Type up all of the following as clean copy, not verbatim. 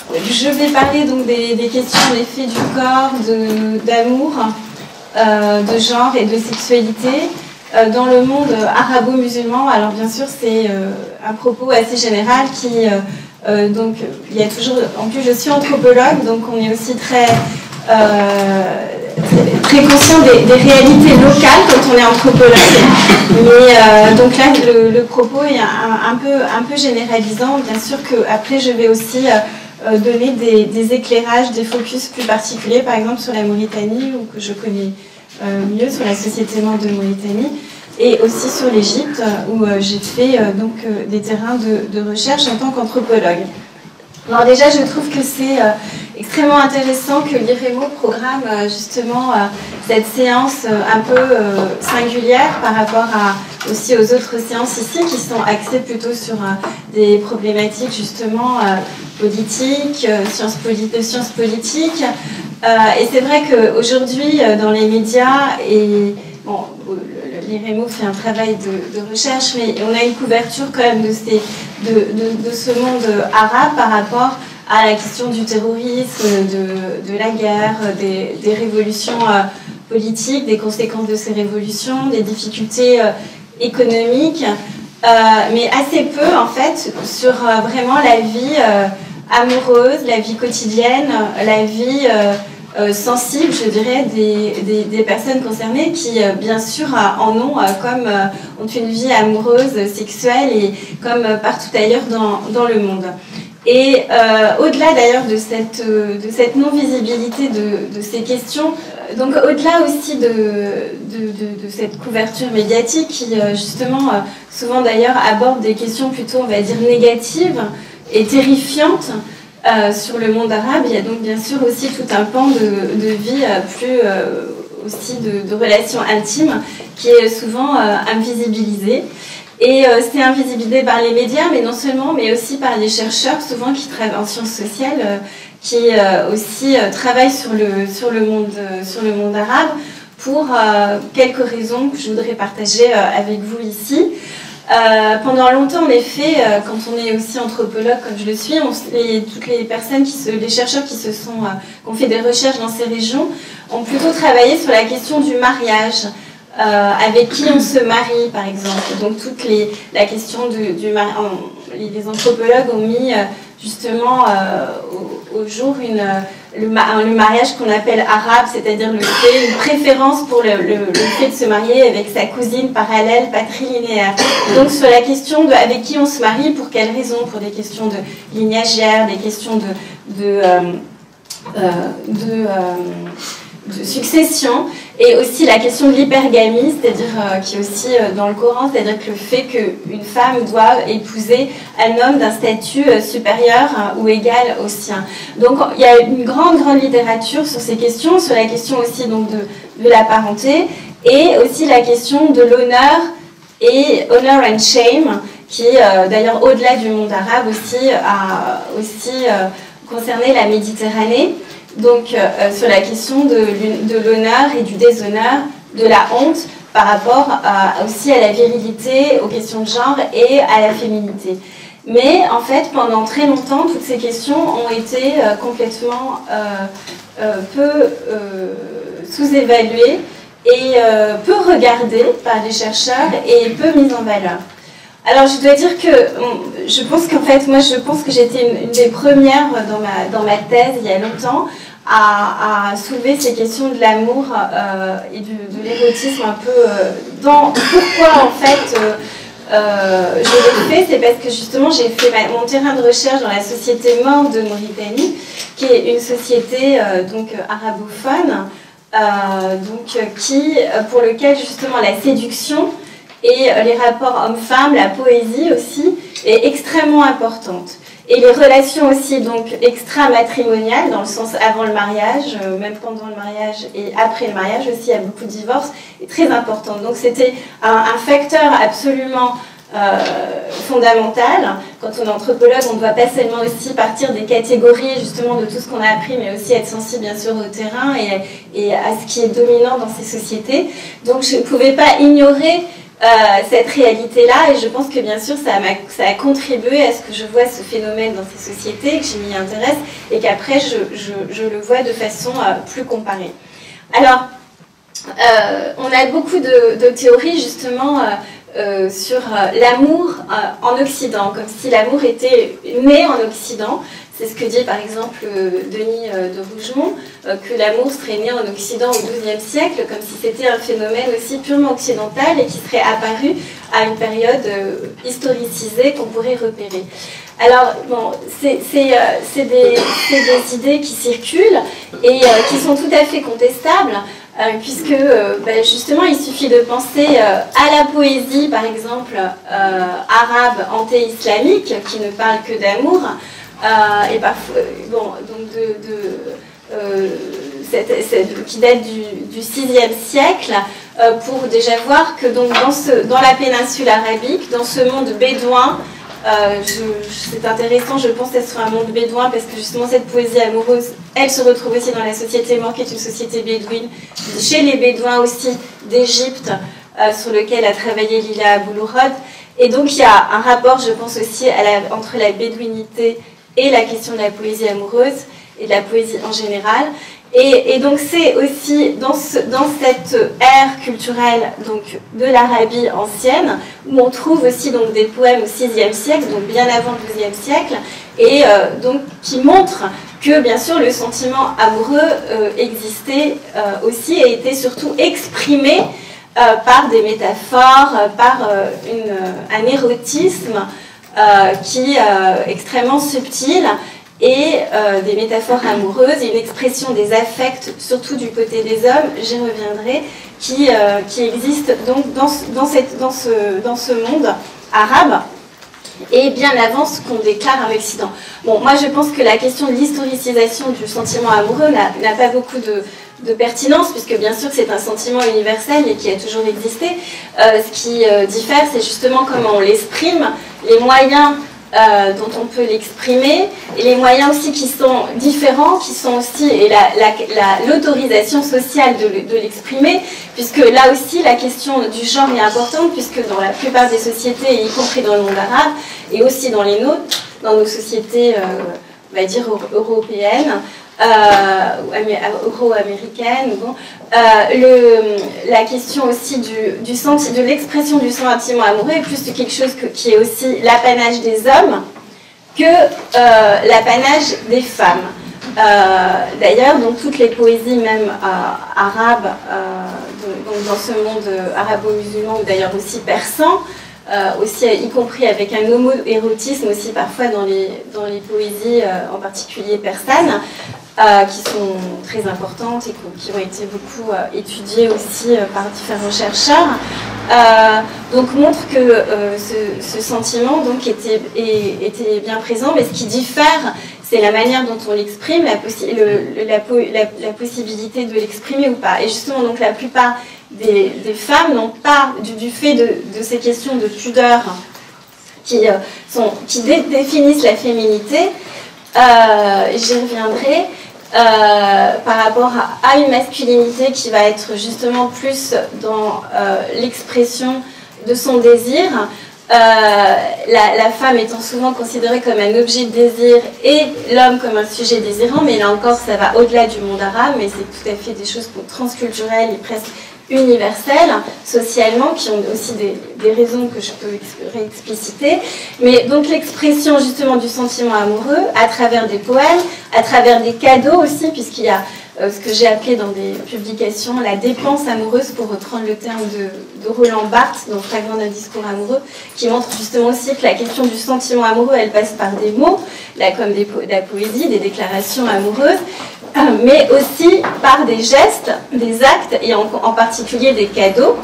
Je vais parler donc des questions en effet du corps, d'amour, de genre et de sexualité dans le monde arabo-musulman. Alors bien sûr c'est un propos assez général qui donc il y a toujours, en plus je suis anthropologue, donc on est aussi très conscient des réalités locales quand on est anthropologue. Mais donc là le propos est un peu généralisant. Bien sûr qu'après je vais aussi donner des éclairages, des focus plus particuliers, par exemple sur la Mauritanie, ou que je connais mieux, sur la société morte de Mauritanie, et aussi sur l'Égypte, où j'ai fait donc des terrains de recherche en tant qu'anthropologue. Alors déjà, je trouve que c'est extrêmement intéressant que l'IREMO programme justement cette séance un peu singulière par rapport aussi aux autres séances ici qui sont axées plutôt sur des problématiques justement politiques, de sciences politiques. Et c'est vrai qu'aujourd'hui, dans les médias, et bon, l'IREMO fait un travail de recherche, mais on a une couverture quand même de ce monde arabe par rapport à la question du terrorisme, de la guerre, des révolutions politiques, des conséquences de ces révolutions, des difficultés économiques, mais assez peu en fait sur vraiment la vie amoureuse, la vie quotidienne, la vie sensible, je dirais, des personnes concernées qui, bien sûr, en ont ont une vie amoureuse, sexuelle, et comme partout ailleurs dans le monde. Et au-delà d'ailleurs de cette non-visibilité de ces questions, donc au-delà aussi de cette couverture médiatique qui, justement, souvent d'ailleurs aborde des questions plutôt, on va dire, négatives et terrifiantes, sur le monde arabe, il y a donc bien sûr aussi tout un pan de vie aussi de relations intimes qui est souvent invisibilisé. Et c'est invisibilisé par les médias, mais non seulement, mais aussi par les chercheurs, souvent qui travaillent en sciences sociales, qui aussi travaillent sur le monde arabe, pour quelques raisons que je voudrais partager avec vous ici. Pendant longtemps, en effet, quand on est aussi anthropologue, comme je le suis, toutes les personnes, les chercheurs qui ont fait des recherches dans ces régions, ont plutôt travaillé sur la question du mariage, avec qui on se marie, par exemple. Donc la question du mariage, les anthropologues ont mis justement au jour le mariage qu'on appelle arabe, c'est-à-dire une préférence pour le fait de se marier avec sa cousine parallèle patrilinéaire. Donc sur la question de avec qui on se marie, pour quelles raisons, pour des questions de lignagères, des questions de succession, et aussi la question de l'hypergamie, c'est-à-dire qui est aussi dans le Coran, c'est-à-dire que le fait qu'une femme doit épouser un homme d'un statut supérieur ou égal au sien. Donc il y a une grande littérature sur ces questions, sur la question aussi donc de la parenté, et aussi la question de l'honneur et honor and shame, qui d'ailleurs au-delà du monde arabe aussi a aussi concerné la Méditerranée. Donc sur la question de l'honneur et du déshonneur, de la honte par rapport aussi à la virilité, aux questions de genre et à la féminité. Mais en fait, pendant très longtemps, toutes ces questions ont été complètement peu sous-évaluées et peu regardées par les chercheurs et peu mises en valeur. Alors je dois dire que je pense que j'étais une des premières dans ma thèse il y a longtemps à soulever ces questions de l'amour et de l'érotisme un peu pourquoi en fait je l'ai fait, c'est parce que justement j'ai fait mon terrain de recherche dans la société morte de Mauritanie, qui est une société donc arabophone, pour lequel justement la séduction et les rapports hommes-femmes, la poésie aussi, est extrêmement importante. Et les relations aussi, donc, extra-matrimoniales, dans le sens avant le mariage, même pendant le mariage et après le mariage aussi, il y a beaucoup de divorces, est très importante. Donc c'était un facteur absolument fondamental. Quand on est anthropologue, on ne doit pas seulement aussi partir des catégories, justement, de tout ce qu'on a appris, mais aussi être sensible, bien sûr, au terrain et à ce qui est dominant dans ces sociétés. Donc je ne pouvais pas ignorer cette réalité-là, et je pense que bien sûr ça a contribué à ce que je vois ce phénomène dans ces sociétés, que je m'y intéresse, et qu'après je le vois de façon plus comparée. Alors, on a beaucoup de théories justement sur l'amour en Occident, comme si l'amour était né en Occident. C'est ce que dit par exemple Denis de Rougemont, que l'amour serait né en Occident au XIIe siècle, comme si c'était un phénomène aussi purement occidental et qui serait apparu à une période historicisée qu'on pourrait repérer. Alors, bon, c'est des idées qui circulent et qui sont tout à fait contestables, puisque justement il suffit de penser à la poésie, par exemple, arabe anté-islamique, qui ne parle que d'amour, et parfois, bon, donc qui date du VIe siècle, pour déjà voir que donc, dans la péninsule arabique, dans ce monde bédouin, c'est intéressant, je pense, d'être sur un monde bédouin, parce que justement cette poésie amoureuse, elle se retrouve aussi dans la société maure, qui est une société bédouine, chez les bédouins aussi d'Égypte, sur lequel a travaillé Lila Aboulourod. Et donc il y a un rapport, je pense aussi, entre la bédouinité et la question de la poésie amoureuse, et de la poésie en général. Et donc c'est aussi dans cette ère culturelle donc, de l'Arabie ancienne, où on trouve aussi donc, des poèmes au VIe siècle, donc bien avant le XIIe siècle, et donc qui montrent que bien sûr le sentiment amoureux existait aussi et était surtout exprimé par des métaphores, par un érotisme qui est extrêmement subtil, et des métaphores amoureuses, une expression des affects, surtout du côté des hommes, j'y reviendrai, qui existe donc dans ce monde arabe, et bien avant ce qu'on déclare en Occident. Bon, moi je pense que la question de l'historicisation du sentiment amoureux n'a pas beaucoup de pertinence, puisque bien sûr c'est un sentiment universel et qui a toujours existé. Ce qui diffère, c'est justement comment on l'exprime, les moyens dont on peut l'exprimer, et les moyens aussi qui sont différents, qui sont aussi, et l'autorisation sociale de l'exprimer, puisque là aussi la question du genre est importante, puisque dans la plupart des sociétés, y compris dans le monde arabe, et aussi dans les nôtres, dans nos sociétés, on va dire, européennes, euro-américaine, bon, la question aussi de l'expression du sentiment amoureux est plus quelque chose qui est aussi l'apanage des hommes que l'apanage des femmes. D'ailleurs, donc toutes les poésies même arabes, donc dans ce monde arabo-musulman, ou d'ailleurs aussi persan, aussi, y compris avec un homo-érotisme aussi parfois dans les poésies, en particulier persanes, qui sont très importantes et qui ont été beaucoup étudiées aussi par différents chercheurs, donc montre que ce sentiment donc, était bien présent, mais ce qui diffère, c'est la manière dont on l'exprime, la possibilité de l'exprimer ou pas. Et justement, donc, la plupart des femmes n'ont pas, du fait de ces questions de pudeur qui définissent la féminité, j'y reviendrai, par rapport à une masculinité qui va être justement plus dans l'expression de son désir, la femme étant souvent considérée comme un objet de désir et l'homme comme un sujet désirant, mais là encore ça va au-delà du monde arabe, mais c'est tout à fait des choses transculturelles et presque universelles, socialement, qui ont aussi des raisons que je peux réexpliciter. Mais donc l'expression justement du sentiment amoureux à travers des poèmes, à travers des cadeaux aussi, puisqu'il y a ce que j'ai appelé dans des publications la dépense amoureuse, pour reprendre le terme de Roland Barthes dans Fragment d'un discours amoureux, qui montre justement aussi que la question du sentiment amoureux, elle passe par des mots, là, comme de la poésie, des déclarations amoureuses, mais aussi par des gestes, des actes, et en particulier des cadeaux.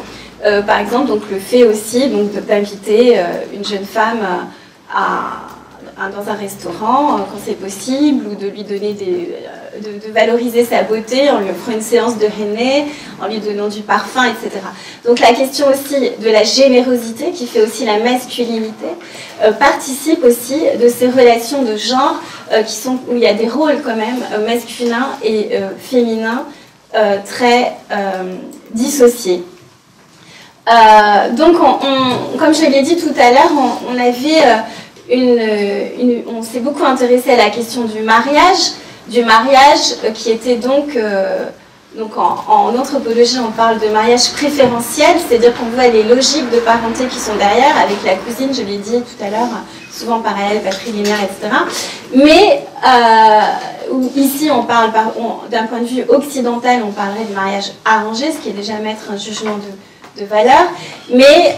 Par exemple, donc, le fait aussi d'inviter une jeune femme dans un restaurant quand c'est possible, ou de lui donner de valoriser sa beauté en lui offrant une séance de henné, en lui donnant du parfum, etc. Donc la question aussi de la générosité, qui fait aussi la masculinité, participe aussi de ces relations de genre où il y a des rôles quand même masculins et féminins très dissociés. Donc, comme je l'ai dit tout à l'heure, on avait on s'est beaucoup intéressé à la question du mariage qui était donc en anthropologie, on parle de mariage préférentiel, c'est-à-dire qu'on voit les logiques de parenté qui sont derrière, avec la cousine, je l'ai dit tout à l'heure, souvent parallèle, patrilinéaire, etc. Mais ici, on parle d'un point de vue occidental, on parlerait de mariage arrangé, ce qui est déjà mettre un jugement de valeur. Mais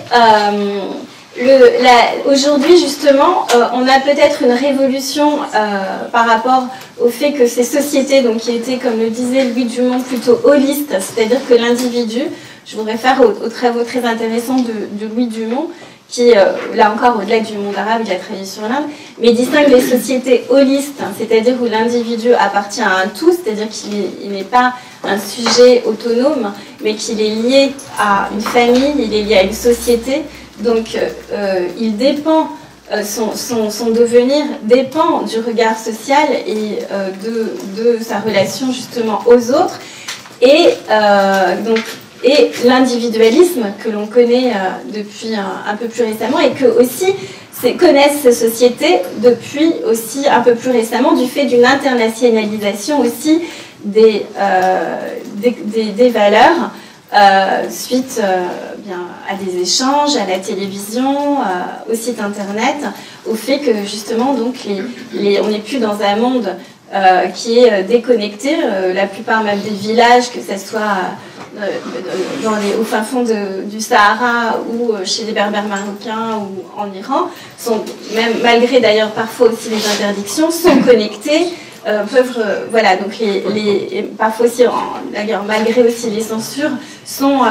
aujourd'hui, justement, on a peut-être une révolution par rapport au fait que ces sociétés, donc, qui étaient, comme le disait Louis Dumont, plutôt holistes, c'est-à-dire que l'individu, je voudrais faire aux travaux très intéressants de Louis Dumont, qui, là encore, au-delà du monde arabe, il a travaillé sur l'Inde, mais distingue les sociétés holistes, c'est-à-dire où l'individu appartient à un tout, c'est-à-dire qu'il n'est pas un sujet autonome, mais qu'il est lié à une famille, il est lié à une société. Donc, il dépend, son devenir dépend du regard social et de sa relation justement aux autres. Et l'individualisme que l'on connaît depuis un peu plus récemment et que aussi connaissent ces sociétés depuis aussi un peu plus récemment du fait d'une internationalisation aussi des valeurs. Suite bien, à des échanges, à la télévision, au site internet, au fait que justement donc on n'est plus dans un monde qui est déconnecté. La plupart même des villages, que ce soit au fin fond du Sahara ou chez les Berbères marocains ou en Iran, sont, même malgré d'ailleurs parfois aussi les interdictions, sont connectés. Voilà, donc parfois aussi, d'ailleurs malgré aussi les censures, sont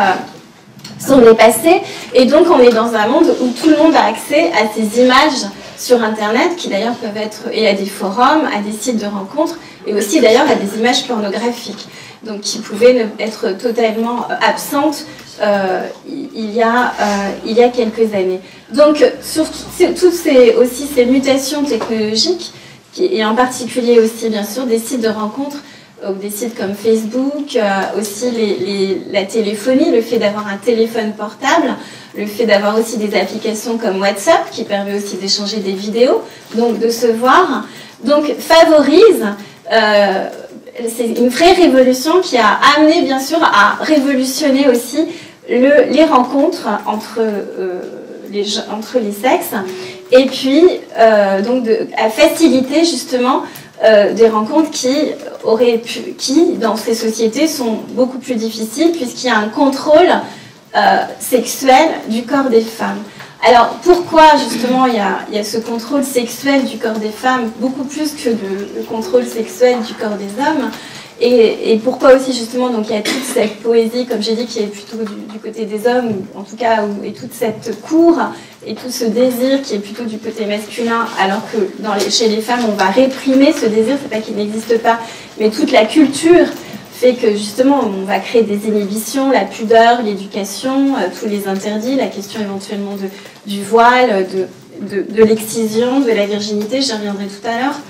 dépassées. Et donc on est dans un monde où tout le monde a accès à ces images sur Internet, qui d'ailleurs peuvent être, et à des forums, à des sites de rencontres, et aussi d'ailleurs à des images pornographiques, donc qui pouvaient être totalement absentes il y a quelques années. Donc sur toutes ces mutations technologiques, et en particulier aussi, bien sûr, des sites de rencontres, des sites comme Facebook, aussi la téléphonie, le fait d'avoir un téléphone portable, le fait d'avoir aussi des applications comme WhatsApp, qui permet aussi d'échanger des vidéos, donc de se voir, donc favorise, c'est une vraie révolution qui a amené, bien sûr, à révolutionner aussi les rencontres entre les sexes, et puis donc à faciliter justement des rencontres qui dans ces sociétés sont beaucoup plus difficiles puisqu'il y a un contrôle sexuel du corps des femmes. Alors pourquoi justement il y a ce contrôle sexuel du corps des femmes beaucoup plus que le contrôle sexuel du corps des hommes? Et pourquoi aussi justement donc il y a toute cette poésie, comme j'ai dit, qui est plutôt du côté des hommes, ou en tout cas, et toute cette cour et tout ce désir qui est plutôt du côté masculin, alors que chez les femmes on va réprimer ce désir, c'est pas qu'il n'existe pas, mais toute la culture fait que justement on va créer des inhibitions, la pudeur, l'éducation, tous les interdits, la question éventuellement du voile, de l'excision, de la virginité, j'y reviendrai tout à l'heure.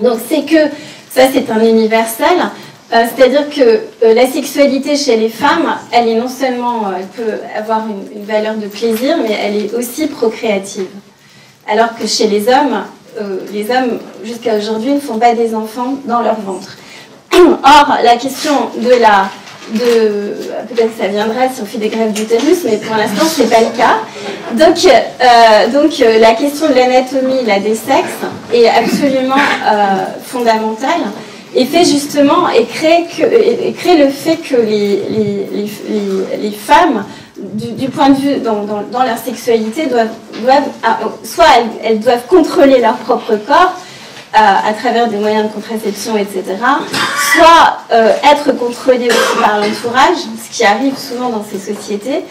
Donc c'est que ça, c'est un universel, c'est-à-dire que la sexualité chez les femmes, elle est non seulement, elle peut avoir une valeur de plaisir, mais elle est aussi procréative. Alors que chez les hommes jusqu'à aujourd'hui ne font pas des enfants dans leur ventre. Or, la question peut-être que ça viendra si on fait des greffes d'utérus, mais pour l'instant, ce n'est pas le cas. Donc la question de l'anatomie des sexes est absolument fondamentale et fait justement et crée le fait que les femmes, du point de vue dans leur sexualité, soit elles doivent contrôler leur propre corps à travers des moyens de contraception, etc., soit être contrôlées aussi par l'entourage, ce qui arrive souvent dans ces sociétés,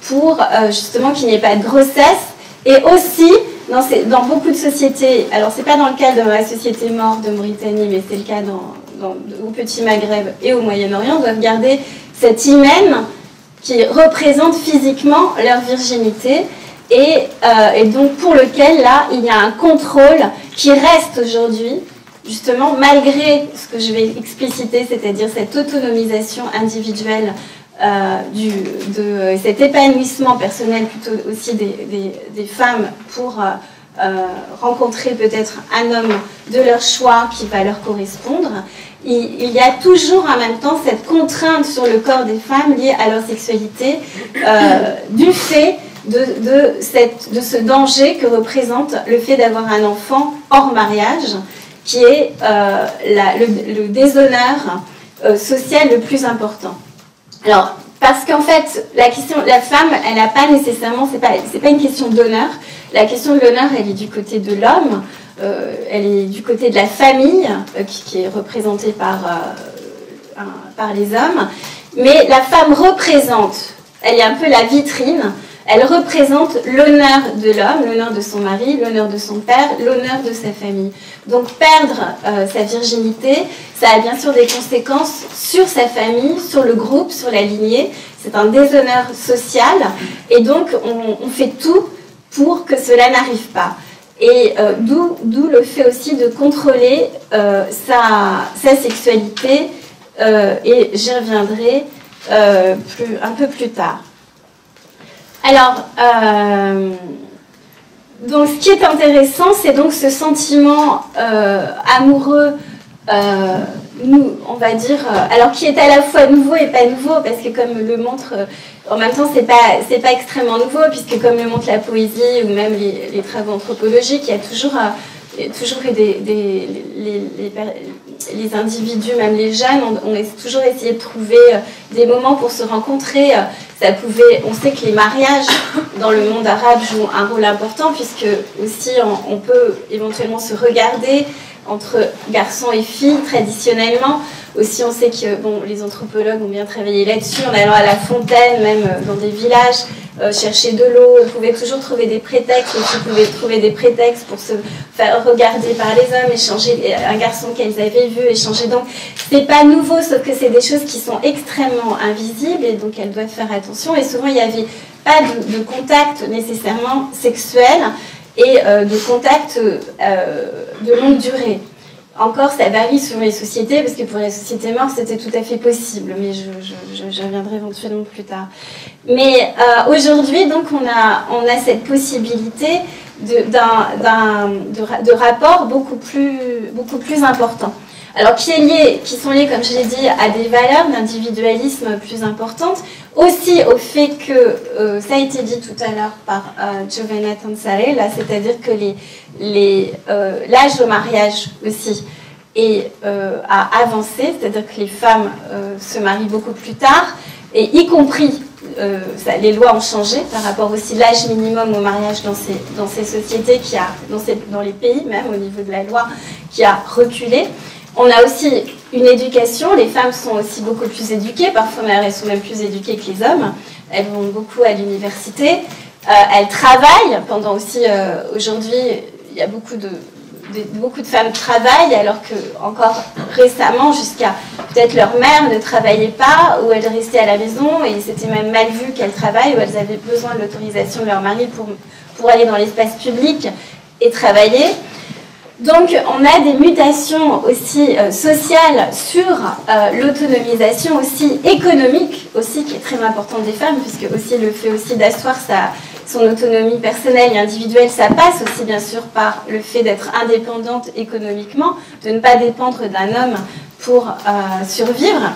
pour justement qu'il n'y ait pas de grossesse, et aussi dans beaucoup de sociétés, alors c'est pas dans le cas de la société morte de Mauritanie, mais c'est le cas au Petit Maghreb et au Moyen-Orient, doivent garder cet hymen qui représente physiquement leur virginité, et donc pour lequel là il y a un contrôle qui reste aujourd'hui, justement malgré ce que je vais expliciter, c'est-à-dire cette autonomisation individuelle de cet épanouissement personnel plutôt aussi des femmes pour rencontrer peut-être un homme de leur choix qui va leur correspondre, il y a toujours en même temps cette contrainte sur le corps des femmes liée à leur sexualité du fait de ce danger que représente le fait d'avoir un enfant hors mariage, qui est le déshonneur social le plus important. Alors, parce qu'en fait, la femme, elle n'a pas nécessairement, c'est pas une question d'honneur. La question de l'honneur, elle est du côté de l'homme, elle est du côté de la famille, qui est représentée par les hommes. Mais la femme représente, elle est un peu la vitrine, elle représente l'honneur de l'homme, l'honneur de son mari, l'honneur de son père, l'honneur de sa famille. Donc perdre sa virginité, ça a bien sûr des conséquences sur sa famille, sur le groupe, sur la lignée. C'est un déshonneur social et donc on fait tout pour que cela n'arrive pas. Et d'où le fait aussi de contrôler sa sexualité et j'y reviendrai un peu plus tard. Alors, donc ce qui est intéressant, c'est donc ce sentiment amoureux, on va dire, alors qui est à la fois nouveau et pas nouveau, parce que comme le montre, en même temps, c'est pas extrêmement nouveau, puisque comme le montre la poésie ou même les travaux anthropologiques, il y a toujours les individus, même les jeunes, ont toujours essayé de trouver des moments pour se rencontrer. On sait que les mariages dans le monde arabe jouent un rôle important, puisque aussi on peut éventuellement se regarder entre garçons et filles traditionnellement. Aussi, on sait que les anthropologues ont bien travaillé là-dessus, en allant à la fontaine, même dans des villages, chercher de l'eau. On pouvait toujours trouver des prétextes, les filles pouvaient trouver des prétextes pour se faire regarder par les hommes, échanger un garçon qu'elles avaient vu, échanger. Donc, c'est pas nouveau, sauf que c'est des choses qui sont extrêmement invisibles et donc elles doivent faire attention. Et souvent, il n'y avait pas de contact nécessairement sexuel et de contact de longue durée. Encore, ça varie selon les sociétés, parce que pour les sociétés mortes, c'était tout à fait possible, mais je reviendrai éventuellement plus tard. Mais aujourd'hui, donc, on a cette possibilité de rapport beaucoup plus important. Alors, qui sont liés, comme je l'ai dit, à des valeurs d'individualisme plus importantes, aussi au fait que, ça a été dit tout à l'heure par Giovanna Tansarella, c'est-à-dire que l'âge de mariage aussi a avancé, c'est-à-dire que les femmes se marient beaucoup plus tard, et y compris, les lois ont changé par rapport aussi à l'âge minimum au mariage dans ces sociétés, dans les pays même, au niveau de la loi, qui a reculé. On a aussi une éducation, les femmes sont aussi beaucoup plus éduquées, parfois elles sont même plus éduquées que les hommes, elles vont beaucoup à l'université, elles travaillent, pendant aussi, aujourd'hui, il y a beaucoup de femmes travaillent, alors que encore récemment, jusqu'à peut-être leur mère ne travaillait pas, ou elles restaient à la maison, et c'était même mal vu qu'elles travaillent, ou elles avaient besoin de l'autorisation de leur mari pour aller dans l'espace public et travailler. Donc, on a des mutations aussi sociales sur l'autonomisation aussi économique, aussi qui est très importante des femmes, puisque aussi le fait aussi d'asseoir son autonomie personnelle et individuelle, ça passe aussi bien sûr par le fait d'être indépendante économiquement, de ne pas dépendre d'un homme pour survivre.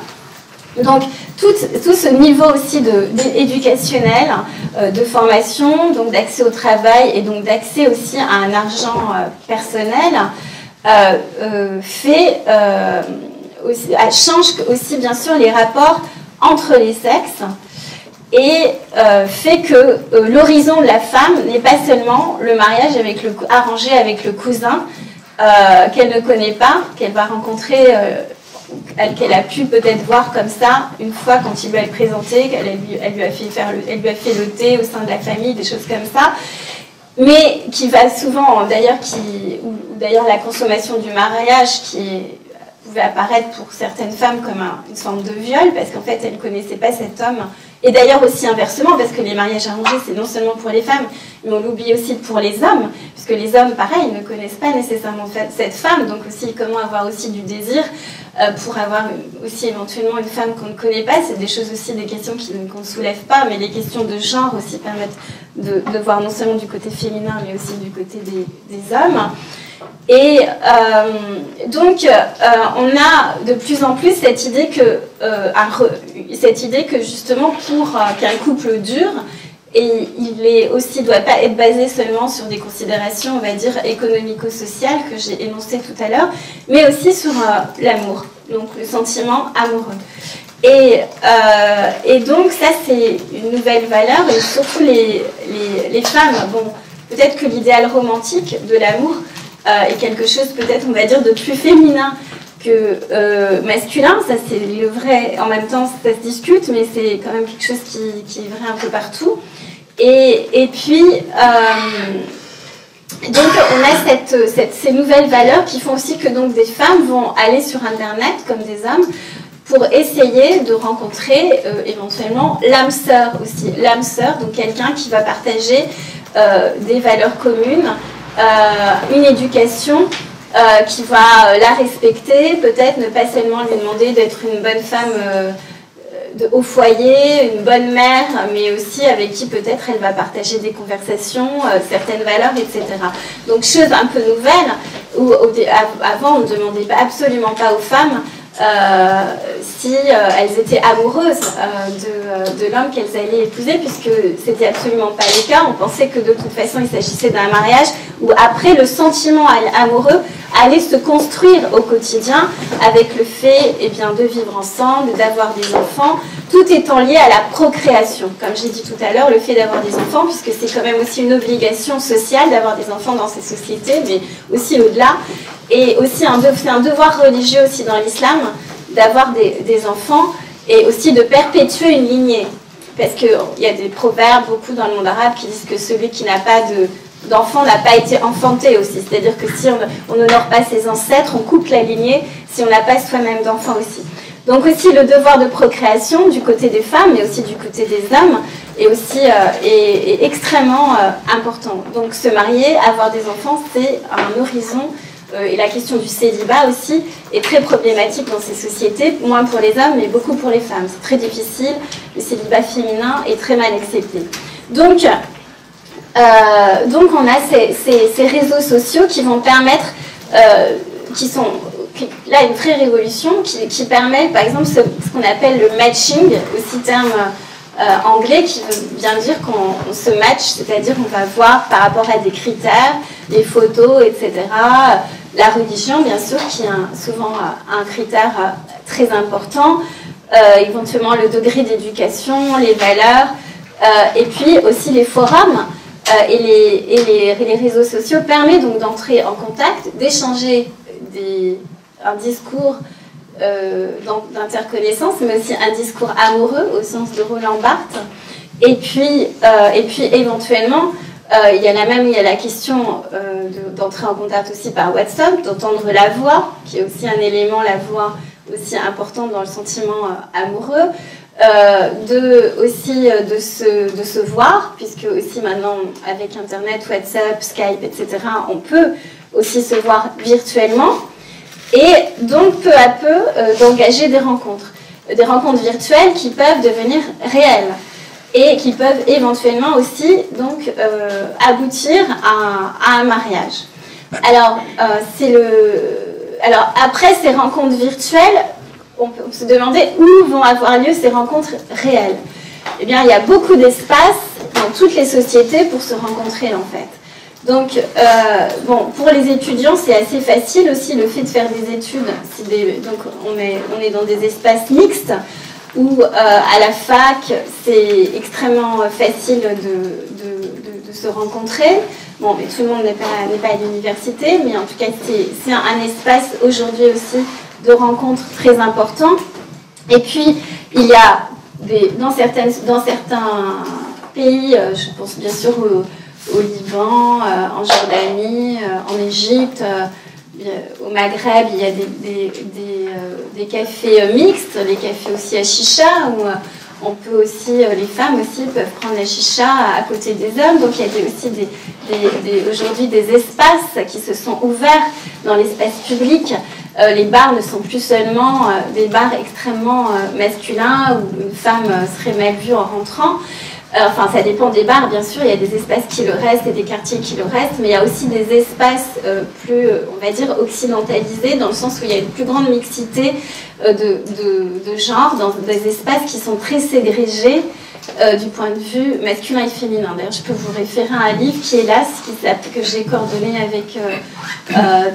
Donc tout ce niveau aussi éducationnel, de formation, donc d'accès au travail et donc d'accès aussi à un argent personnel change aussi bien sûr les rapports entre les sexes et fait que l'horizon de la femme n'est pas seulement le mariage arrangé avec le cousin qu'elle ne connaît pas, qu'elle va rencontrer qu'elle a pu peut-être voir comme ça une fois quand il lui a présenté, elle lui a fait le thé au sein de la famille, des choses comme ça, mais qui va souvent, d'ailleurs la consommation du mariage qui pouvait apparaître pour certaines femmes comme une forme de viol, parce qu'en fait, elles ne connaissaient pas cet homme. Et d'ailleurs aussi inversement, parce que les mariages arrangés, c'est non seulement pour les femmes, mais on l'oublie aussi pour les hommes, puisque les hommes, pareil, ne connaissent pas nécessairement cette femme, donc aussi comment avoir aussi du désir pour avoir aussi éventuellement une femme qu'on ne connaît pas. C'est des choses aussi, des questions qu'on ne soulève pas, mais les questions de genre aussi permettent de voir non seulement du côté féminin, mais aussi du côté des hommes. Et donc, on a de plus en plus cette idée que justement, pour qu'un couple dure, et doit pas être basé seulement sur des considérations, on va dire, économico-sociales que j'ai énoncées tout à l'heure, mais aussi sur l'amour, donc le sentiment amoureux. Et donc, ça, c'est une nouvelle valeur, et surtout les femmes, bon, peut-être que l'idéal romantique de l'amour est quelque chose peut-être, on va dire, de plus féminin que masculin. Ça, c'est le vrai. En même temps, ça se discute, mais c'est quand même quelque chose qui est vrai un peu partout. Et puis, donc, on a ces nouvelles valeurs qui font aussi que donc, des femmes vont aller sur Internet, comme des hommes, pour essayer de rencontrer éventuellement l'âme sœur aussi. L'âme sœur, donc quelqu'un qui va partager des valeurs communes, une éducation qui va la respecter, peut-être ne pas seulement lui demander d'être une bonne femme au foyer, une bonne mère, mais aussi avec qui peut-être elle va partager des conversations, certaines valeurs, etc. Donc chose un peu nouvelle, où avant on ne demandait absolument pas aux femmes si elles étaient amoureuses de l'homme qu'elles allaient épouser, puisque c'était absolument pas le cas. On pensait que de toute façon il s'agissait d'un mariage où après le sentiment amoureux allait se construire au quotidien avec le fait de vivre ensemble, d'avoir des enfants, tout étant lié à la procréation. Comme j'ai dit tout à l'heure, le fait d'avoir des enfants, puisque c'est quand même aussi une obligation sociale d'avoir des enfants dans ces sociétés, mais aussi au-delà. Et aussi c'est un devoir religieux aussi dans l'islam d'avoir des enfants et aussi de perpétuer une lignée. Parce qu'il y a des proverbes beaucoup dans le monde arabe qui disent que celui qui n'a pas d'enfant n'a pas été enfanté aussi. C'est-à-dire que si on n'honore pas ses ancêtres, on coupe la lignée si on n'a pas soi-même d'enfant aussi. Donc aussi le devoir de procréation du côté des femmes, mais aussi du côté des hommes, est aussi est extrêmement important. Donc se marier, avoir des enfants, c'est un horizon. Et la question du célibat aussi est très problématique dans ces sociétés, moins pour les hommes, mais beaucoup pour les femmes. C'est très difficile, le célibat féminin est très mal accepté. Donc on a ces réseaux sociaux qui vont permettre, là une vraie révolution, qui permet par exemple ce qu'on appelle le matching, aussi terme anglais qui veut bien dire qu'on se match, c'est-à-dire qu'on va voir par rapport à des critères, des photos, etc. La religion, bien sûr, qui est souvent un critère très important, éventuellement le degré d'éducation, les valeurs, et puis aussi les forums et les réseaux sociaux permettent donc d'entrer en contact, d'échanger un discours d'interconnaissance, mais aussi un discours amoureux au sens de Roland Barthes. Et puis éventuellement, il y a la question d'entrer en contact aussi par WhatsApp, d'entendre la voix, qui est aussi un élément, la voix aussi important dans le sentiment amoureux, de se voir, puisque aussi maintenant avec Internet, WhatsApp, Skype, etc., on peut aussi se voir virtuellement. Et donc, peu à peu, d'engager des rencontres virtuelles qui peuvent devenir réelles et qui peuvent éventuellement aussi donc, aboutir à un mariage. Alors, après ces rencontres virtuelles, on peut se demander où vont avoir lieu ces rencontres réelles. Eh bien, il y a beaucoup d'espace dans toutes les sociétés pour se rencontrer, en fait. Donc, pour les étudiants, c'est assez facile aussi le fait de faire des études. Donc, on est dans des espaces mixtes où, à la fac, c'est extrêmement facile de se rencontrer. Bon, mais tout le monde n'est pas à l'université, mais en tout cas, c'est un espace aujourd'hui aussi de rencontres très important. Et puis, il y a dans certains pays, je pense bien sûr au Liban, en Jordanie, en Égypte, au Maghreb, il y a des cafés mixtes, les cafés aussi à chicha, où on peut aussi, les femmes aussi peuvent prendre la chicha à côté des hommes. Donc il y a aussi aujourd'hui des espaces qui se sont ouverts dans l'espace public. Les bars ne sont plus seulement des bars extrêmement masculins où une femme serait mal vue en rentrant. Enfin, ça dépend des bars, bien sûr, il y a des espaces qui le restent et des quartiers qui le restent, mais il y a aussi des espaces plus, on va dire, occidentalisés, dans le sens où il y a une plus grande mixité de genre, dans des espaces qui sont très ségrégés du point de vue masculin et féminin. D'ailleurs, je peux vous référer à un livre qui est là, que j'ai coordonné avec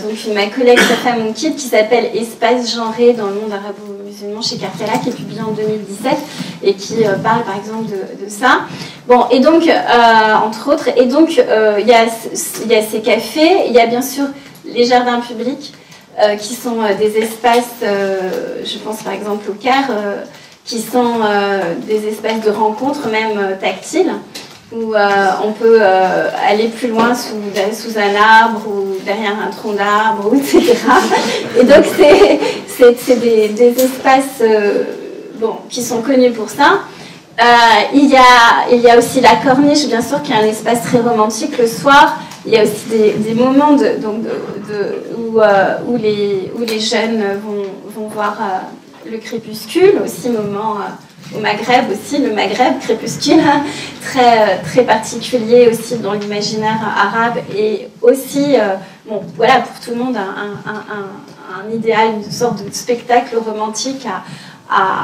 donc ma collègue Safa Monkid, qui s'appelle Espace genré dans le monde arabo-musulman chez Cartella, qui est publié en 2017 et qui parle par exemple de ça. Bon, et donc, entre autres, et donc il y a ces cafés, il y a bien sûr les jardins publics qui sont des espaces, je pense par exemple au Caire, qui sont des espaces de rencontres, même tactiles, où on peut aller plus loin sous un arbre ou derrière un tronc d'arbre, etc. Et donc, c'est des espaces qui sont connus pour ça. Il y a aussi la corniche, bien sûr, qui est un espace très romantique le soir. Il y a aussi des moments où les jeunes vont voir le crépuscule, aussi moment au Maghreb aussi, le Maghreb crépuscule, très, très particulier aussi dans l'imaginaire arabe, et aussi, voilà, pour tout le monde, un idéal, une sorte de spectacle romantique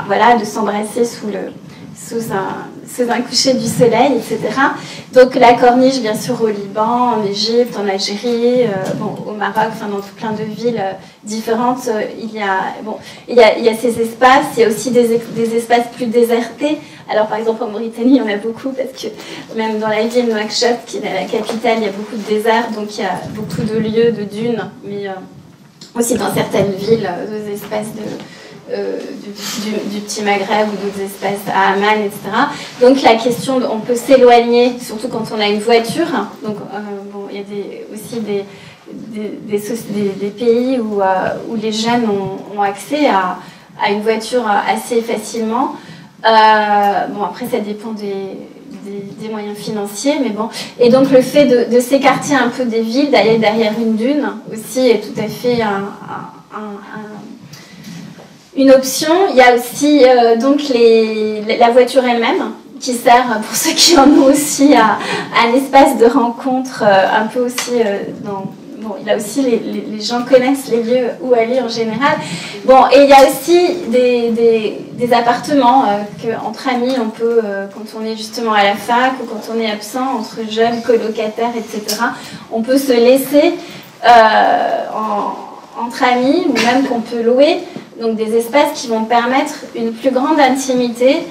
voilà, de s'embrasser sous un coucher du soleil, etc. Donc la corniche, bien sûr, au Liban, en Égypte, en Algérie, au Maroc, enfin dans plein de villes différentes, il y a ces espaces. Il y a aussi des espaces plus désertés. Alors par exemple en Mauritanie, il y en a beaucoup, parce que même dans la ville de Nouakchott, qui est la capitale, il y a beaucoup de déserts, donc il y a beaucoup de lieux, de dunes, mais aussi dans certaines villes, des espaces du petit Maghreb ou d'autres espaces à Amman, etc. Donc la question, on peut s'éloigner, surtout quand on a une voiture. Donc il y a aussi des pays où les jeunes ont accès à une voiture assez facilement. Après ça dépend des moyens financiers, mais bon. Et donc le fait de s'écarter un peu des villes, d'aller derrière une dune aussi est tout à fait une option. Il y a aussi donc la voiture elle-même, qui sert, pour ceux qui en ont aussi, à un espace de rencontre un peu aussi là aussi les gens connaissent les lieux où aller en général. Et il y a aussi des appartements qu'entre amis on peut, quand on est justement à la fac ou quand on est absent, entre jeunes, colocataires, etc., on peut se laisser entre amis, ou même qu'on peut louer, donc des espaces qui vont permettre une plus grande intimité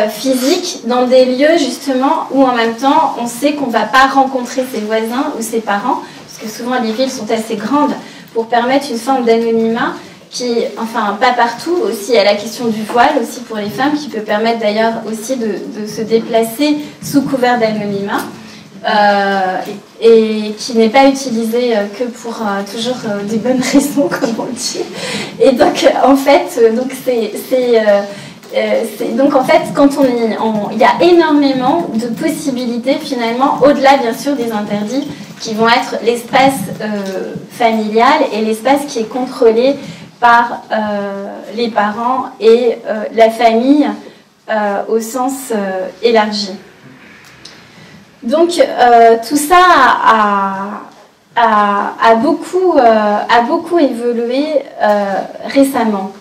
physique dans des lieux justement où en même temps on sait qu'on ne va pas rencontrer ses voisins ou ses parents, parce que souvent les villes sont assez grandes pour permettre une forme d'anonymat qui, enfin pas partout, aussi il y a la question du voile aussi pour les femmes, qui peut permettre d'ailleurs aussi de se déplacer sous couvert d'anonymat. Et qui n'est pas utilisé que pour toujours des bonnes raisons, comme on le dit. Et donc, en fait, donc en fait, quand il y a énormément de possibilités finalement, au-delà bien sûr des interdits, qui vont être l'espace familial et l'espace qui est contrôlé par les parents et la famille au sens élargi. Donc tout ça a beaucoup évolué récemment.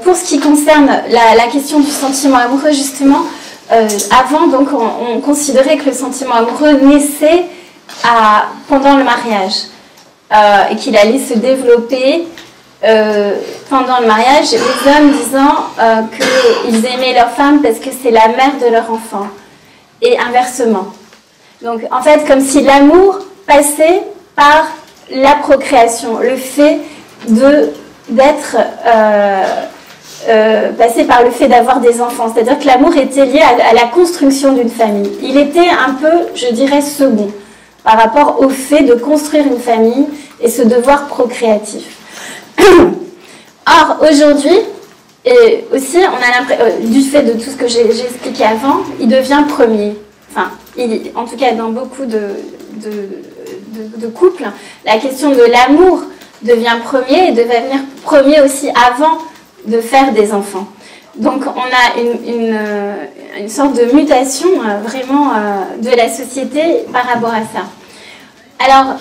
Pour ce qui concerne la question du sentiment amoureux, justement, avant, donc, on considérait que le sentiment amoureux naissait pendant le mariage et qu'il allait se développer pendant le mariage, les hommes disant qu'ils aimaient leur femme parce que c'est la mère de leur enfant. Et inversement. Donc, en fait, comme si l'amour passait par la procréation, le fait d'être passé par le fait d'avoir des enfants. C'est-à-dire que l'amour était lié à la construction d'une famille. Il était un peu, je dirais, second par rapport au fait de construire une famille et ce devoir procréatif. Or, aujourd'hui, et aussi, on a l'impression, du fait de tout ce que j'ai expliqué avant, il devient premier. Enfin, en tout cas, dans beaucoup de couples, la question de l'amour devient premier et devait venir premier aussi avant de faire des enfants. Donc, on a une sorte de mutation vraiment de la société par rapport à ça. Alors,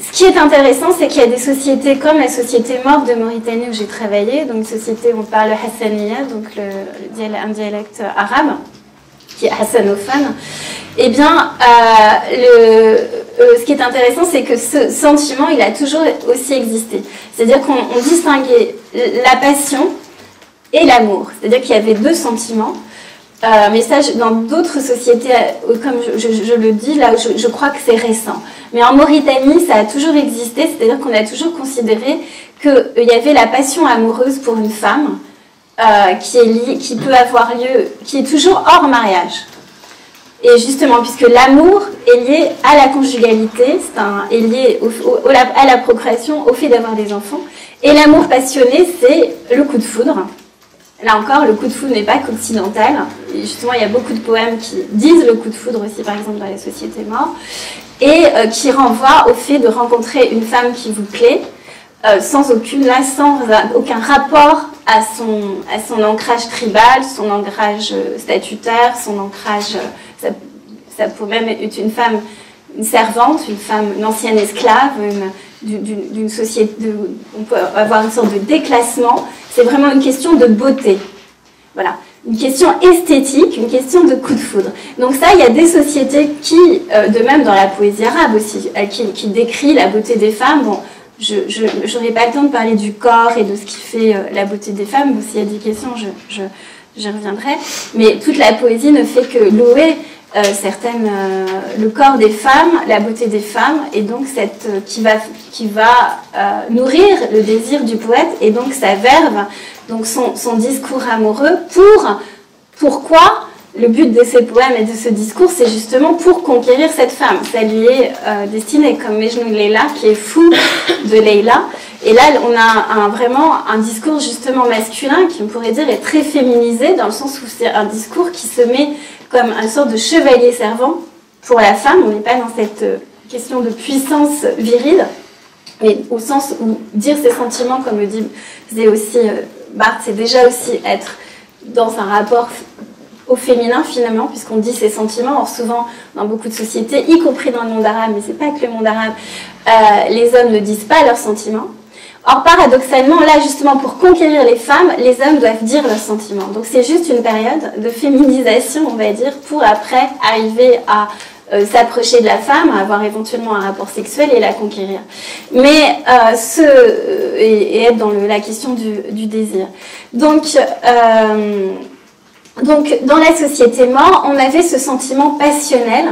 ce qui est intéressant, c'est qu'il y a des sociétés comme la société morte de Mauritanie où j'ai travaillé, donc une société où on parle le Hassaniya, donc un dialecte arabe, qui est hassanophone. Eh bien, ce qui est intéressant, c'est que ce sentiment, il a toujours aussi existé. C'est-à-dire qu'on distinguait la passion et l'amour. C'est-à-dire qu'il y avait deux sentiments. Mais ça, dans d'autres sociétés, comme je le dis, là, je crois que c'est récent. Mais en Mauritanie, ça a toujours existé, c'est-à-dire qu'on a toujours considéré qu'il y avait la passion amoureuse pour une femme qui peut avoir lieu, qui est toujours hors mariage. Et justement, puisque l'amour est lié à la conjugalité, est lié à la procréation, au fait d'avoir des enfants. Et l'amour passionné, c'est le coup de foudre. Là encore, le coup de foudre n'est pas qu'occidental. Et justement, il y a beaucoup de poèmes qui disent le coup de foudre aussi, par exemple, dans les sociétés mortes, et qui renvoient au fait de rencontrer une femme qui vous plaît, sans aucun rapport à son ancrage tribal, son ancrage statutaire, son ancrage... Ça pourrait même être une femme, une servante, une ancienne esclave, d'une société, on peut avoir une sorte de déclassement. C'est vraiment une question de beauté. Voilà. Une question esthétique, une question de coup de foudre. Donc ça, il y a des sociétés qui, de même dans la poésie arabe aussi, qui décrit la beauté des femmes. Bon, je n'aurai pas le temps de parler du corps et de ce qui fait la beauté des femmes. Bon, s'il y a des questions, j'y reviendrai. Mais toute la poésie ne fait que louer le corps des femmes, la beauté des femmes, et donc qui va nourrir le désir du poète, et donc sa verve, donc son discours amoureux. Pourquoi le but de ces poèmes et de ce discours, c'est justement pour conquérir cette femme. Ça lui est destiné, comme Mejnoun Leila, qui est fou de Leila. Et là, on a vraiment un discours justement masculin, qui on pourrait dire est très féminisé, dans le sens où c'est un discours qui se met comme une sorte de chevalier servant pour la femme. On n'est pas dans cette question de puissance virile, mais au sens où dire ses sentiments, comme le disait aussi Barthes, c'est déjà aussi être dans un rapport au féminin finalement, puisqu'on dit ses sentiments. Or souvent, dans beaucoup de sociétés, y compris dans le monde arabe, mais c'est pas que le monde arabe, les hommes ne disent pas leurs sentiments. Or, paradoxalement, là, justement, pour conquérir les femmes, les hommes doivent dire leurs sentiments. Donc, c'est juste une période de féminisation, on va dire, pour après arriver à s'approcher de la femme, à avoir éventuellement un rapport sexuel et la conquérir. Mais, et être dans la question du désir. Donc, dans la société morte, on avait ce sentiment passionnel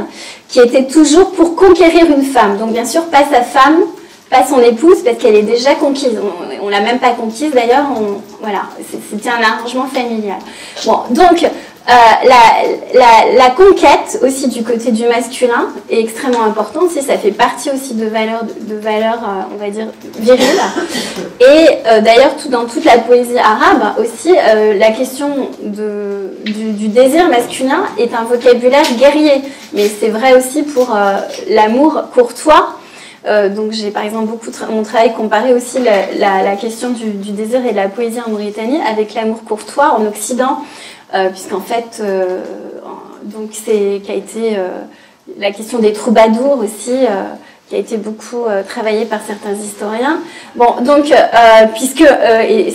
qui était toujours pour conquérir une femme. Donc, bien sûr, pas sa femme, pas son épouse, parce qu'elle est déjà conquise. On l'a même pas conquise d'ailleurs. Voilà, c'était un arrangement familial. Bon, donc la conquête aussi du côté du masculin est extrêmement importante. Aussi, ça fait partie aussi de valeurs, on va dire viriles. Et d'ailleurs, dans toute la poésie arabe aussi, la question du désir masculin est un vocabulaire guerrier. Mais c'est vrai aussi pour l'amour courtois. Donc j'ai par exemple mon travail comparé aussi la question du désir et de la poésie en Mauritanie avec l'amour courtois en Occident, puisqu'en fait donc qui a été la question des troubadours aussi, qui a été beaucoup travaillée par certains historiens. Bon, donc puisque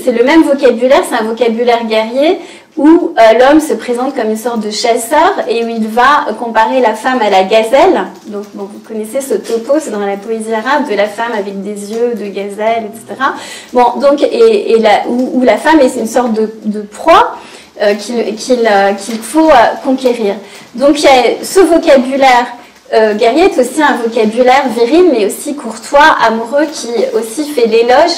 c'est le même vocabulaire, c'est un vocabulaire guerrier où l'homme se présente comme une sorte de chasseur et où il va comparer la femme à la gazelle. Donc bon, vous connaissez ce topo, c'est dans la poésie arabe, de la femme avec des yeux de gazelle, etc. Bon, donc où la femme est une sorte de proie qu'il faut conquérir. Donc il y a ce vocabulaire guerrier est aussi un vocabulaire viril, mais aussi courtois, amoureux, qui aussi fait l'éloge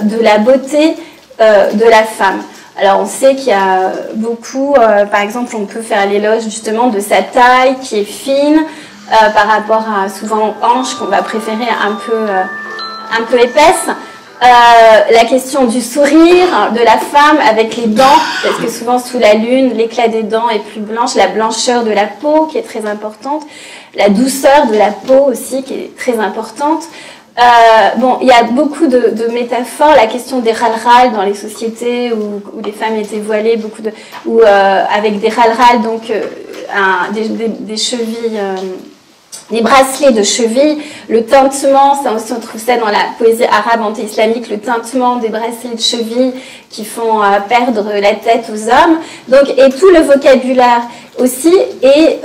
de la beauté de la femme. Alors on sait qu'il y a beaucoup, par exemple on peut faire l'éloge justement de sa taille qui est fine, par rapport à souvent hanches qu'on va préférer un peu épaisses. La question du sourire de la femme avec les dents, parce que souvent sous la lune, l'éclat des dents est plus blanche, la blancheur de la peau qui est très importante, la douceur de la peau aussi qui est très importante. Bon, il y a beaucoup de métaphores, la question des râles-râles dans les sociétés où les femmes étaient voilées, avec des râles-râles, donc des chevilles... les bracelets de cheville, le tintement, ça aussi on trouve ça dans la poésie arabe anti-islamique, le tintement des bracelets de cheville qui font perdre la tête aux hommes. Donc, et tout le vocabulaire aussi, et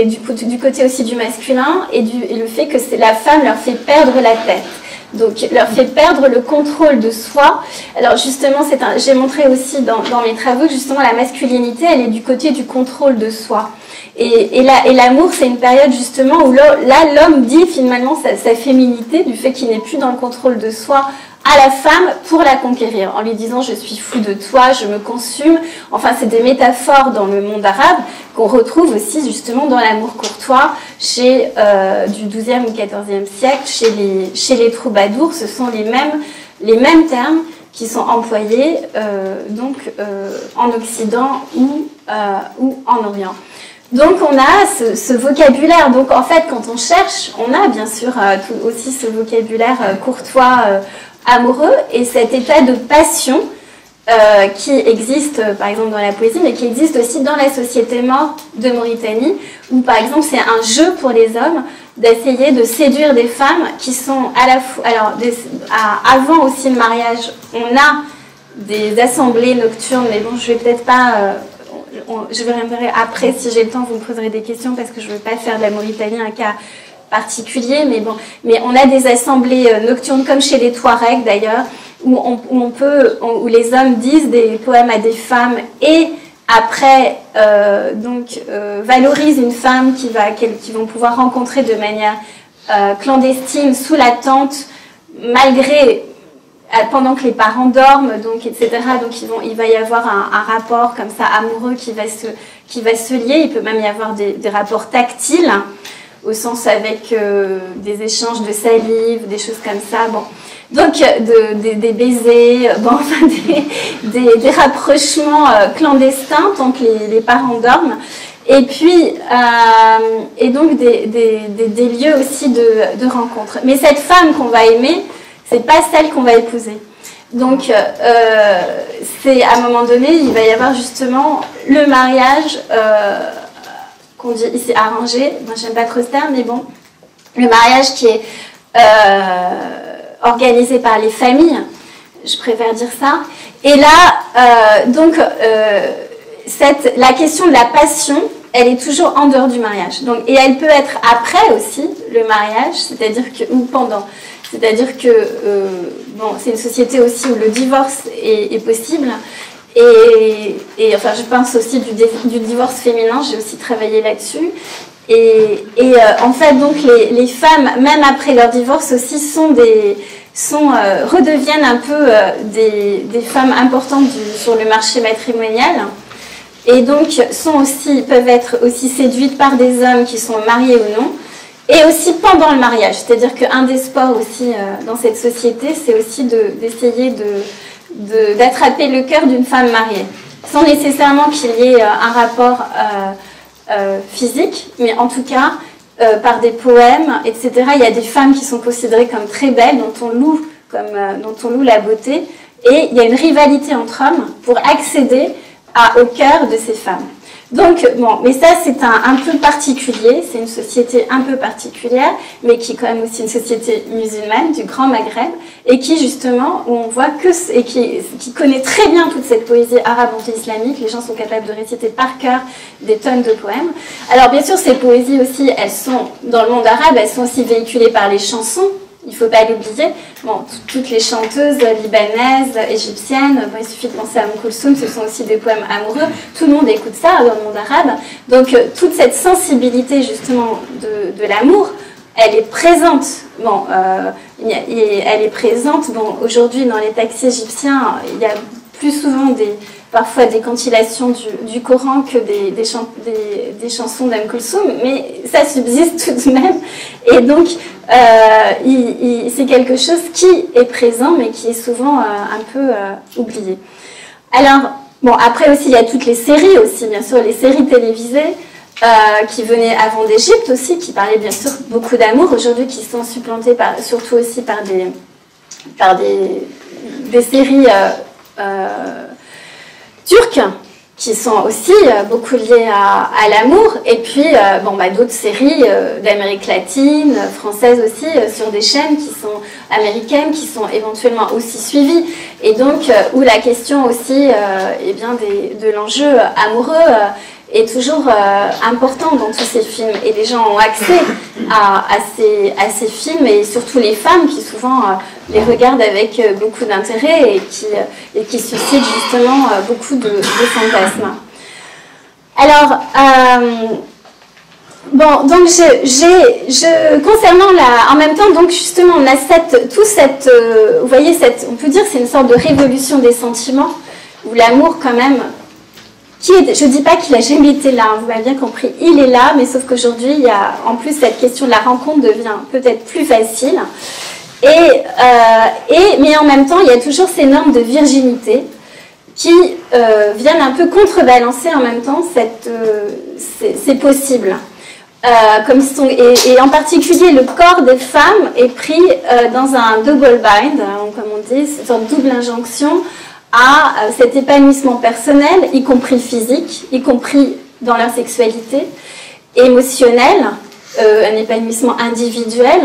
du côté aussi du masculin, et le fait que la femme leur fait perdre la tête. Donc, leur fait perdre le contrôle de soi. Alors, justement, j'ai montré aussi dans mes travaux que justement la masculinité, elle est du côté du contrôle de soi. Et l'amour, c'est une période justement où là, l'homme dit finalement sa féminité, du fait qu'il n'est plus dans le contrôle de soi, à la femme pour la conquérir, en lui disant « je suis fou de toi, je me consume ». Enfin, c'est des métaphores dans le monde arabe qu'on retrouve aussi justement dans l'amour courtois du XIIe ou XIVe siècle, chez les troubadours. Ce sont les mêmes termes qui sont employés en Occident ou en Orient. Donc on a ce vocabulaire. Donc en fait, quand on cherche, on a bien sûr aussi ce vocabulaire courtois, amoureux, et cet état de passion qui existe par exemple dans la poésie, mais qui existe aussi dans la société morte de Mauritanie, où par exemple c'est un jeu pour les hommes d'essayer de séduire des femmes qui sont à la fois... Alors avant aussi le mariage, on a des assemblées nocturnes, mais bon, je vais peut-être pas... je verrai après, si j'ai le temps, vous me poserez des questions, parce que je ne veux pas faire de la Mauritanie un cas particulier, mais bon, mais on a des assemblées nocturnes, comme chez les Touaregs d'ailleurs, où les hommes disent des poèmes à des femmes et après valorisent une femme qu'ils vont pouvoir rencontrer de manière clandestine sous la tente, pendant que les parents dorment, donc, etc. Donc il va y avoir un rapport comme ça amoureux qui va se lier. Il peut même y avoir des rapports tactiles, au sens avec des échanges de salive, des choses comme ça. Bon. Donc des baisers, des rapprochements clandestins tant que les parents dorment. Et puis, donc des lieux aussi de rencontre. Mais cette femme qu'on va aimer, c'est pas celle qu'on va épouser. Donc, c'est à un moment donné, il va y avoir justement le mariage qu'on dit ici arrangé. Moi, j'aime pas trop ce terme, mais bon, le mariage qui est organisé par les familles, je préfère dire ça. Et là, la question de la passion, elle est toujours en dehors du mariage. Donc, et elle peut être après aussi le mariage, c'est-à-dire ou pendant. C'est-à-dire que c'est une société aussi où le divorce est possible. Et enfin, je pense aussi du divorce féminin, j'ai aussi travaillé là-dessus. Et en fait, donc, les femmes, même après leur divorce aussi, redeviennent un peu des femmes importantes sur le marché matrimonial. Et donc, peuvent être aussi séduites par des hommes qui sont mariés ou non. Et aussi pendant le mariage, c'est-à-dire qu'un des sports aussi dans cette société, c'est aussi d'essayer d'attraper le cœur d'une femme mariée, sans nécessairement qu'il y ait un rapport physique, mais en tout cas par des poèmes, etc. Il y a des femmes qui sont considérées comme très belles, dont on loue la beauté, et il y a une rivalité entre hommes pour accéder au cœur de ces femmes. Donc, bon, mais ça c'est un peu particulier, c'est une société un peu particulière, mais qui est quand même aussi une société musulmane du Grand Maghreb, et qui justement, où on voit qui connaît très bien toute cette poésie arabe anti-islamique, les gens sont capables de réciter par cœur des tonnes de poèmes. Alors bien sûr, ces poésies aussi, elles sont, dans le monde arabe, elles sont aussi véhiculées par les chansons. Il ne faut pas l'oublier. Bon, toutes les chanteuses libanaises, égyptiennes, il suffit de penser à Kulsoum, ce sont aussi des poèmes amoureux. Tout le monde écoute ça dans le monde arabe. Donc, toute cette sensibilité, justement, de l'amour, elle est présente. Bon, elle est présente. Bon, aujourd'hui, dans les taxis égyptiens, il y a plus souvent parfois des compilations du Coran que des chansons d'Umm Kulthum, mais ça subsiste tout de même. Et donc, c'est quelque chose qui est présent, mais qui est souvent un peu oublié. Alors, bon, après aussi, il y a toutes les séries aussi, bien sûr, les séries télévisées qui venaient avant d'Égypte aussi, qui parlaient bien sûr beaucoup d'amour, aujourd'hui qui sont supplantées surtout aussi par des séries turques, qui sont aussi beaucoup liées à l'amour, et puis d'autres séries d'Amérique latine, françaises aussi, sur des chaînes qui sont américaines, qui sont éventuellement aussi suivies, et donc où la question aussi de l'enjeu amoureux est toujours important dans tous ces films, et les gens ont accès à ces films, et surtout les femmes qui souvent les regardent avec beaucoup d'intérêt et qui suscitent justement beaucoup de fantasmes. Alors, donc concernant en même temps, donc justement, on a vous voyez, on peut dire que c'est une sorte de révolution des sentiments, où l'amour quand même, je ne dis pas qu'il n'a jamais été là, vous m'avez bien compris, il est là, mais sauf qu'aujourd'hui, il y a en plus cette question de la rencontre devient peut-être plus facile. Mais en même temps, il y a toujours ces normes de virginité qui viennent un peu contrebalancer en même temps c'est possible. Et en particulier, le corps des femmes est pris dans un double bind, comme on dit, c'est une sorte de double injonction à cet épanouissement personnel, y compris physique, y compris dans leur sexualité, émotionnel, un épanouissement individuel,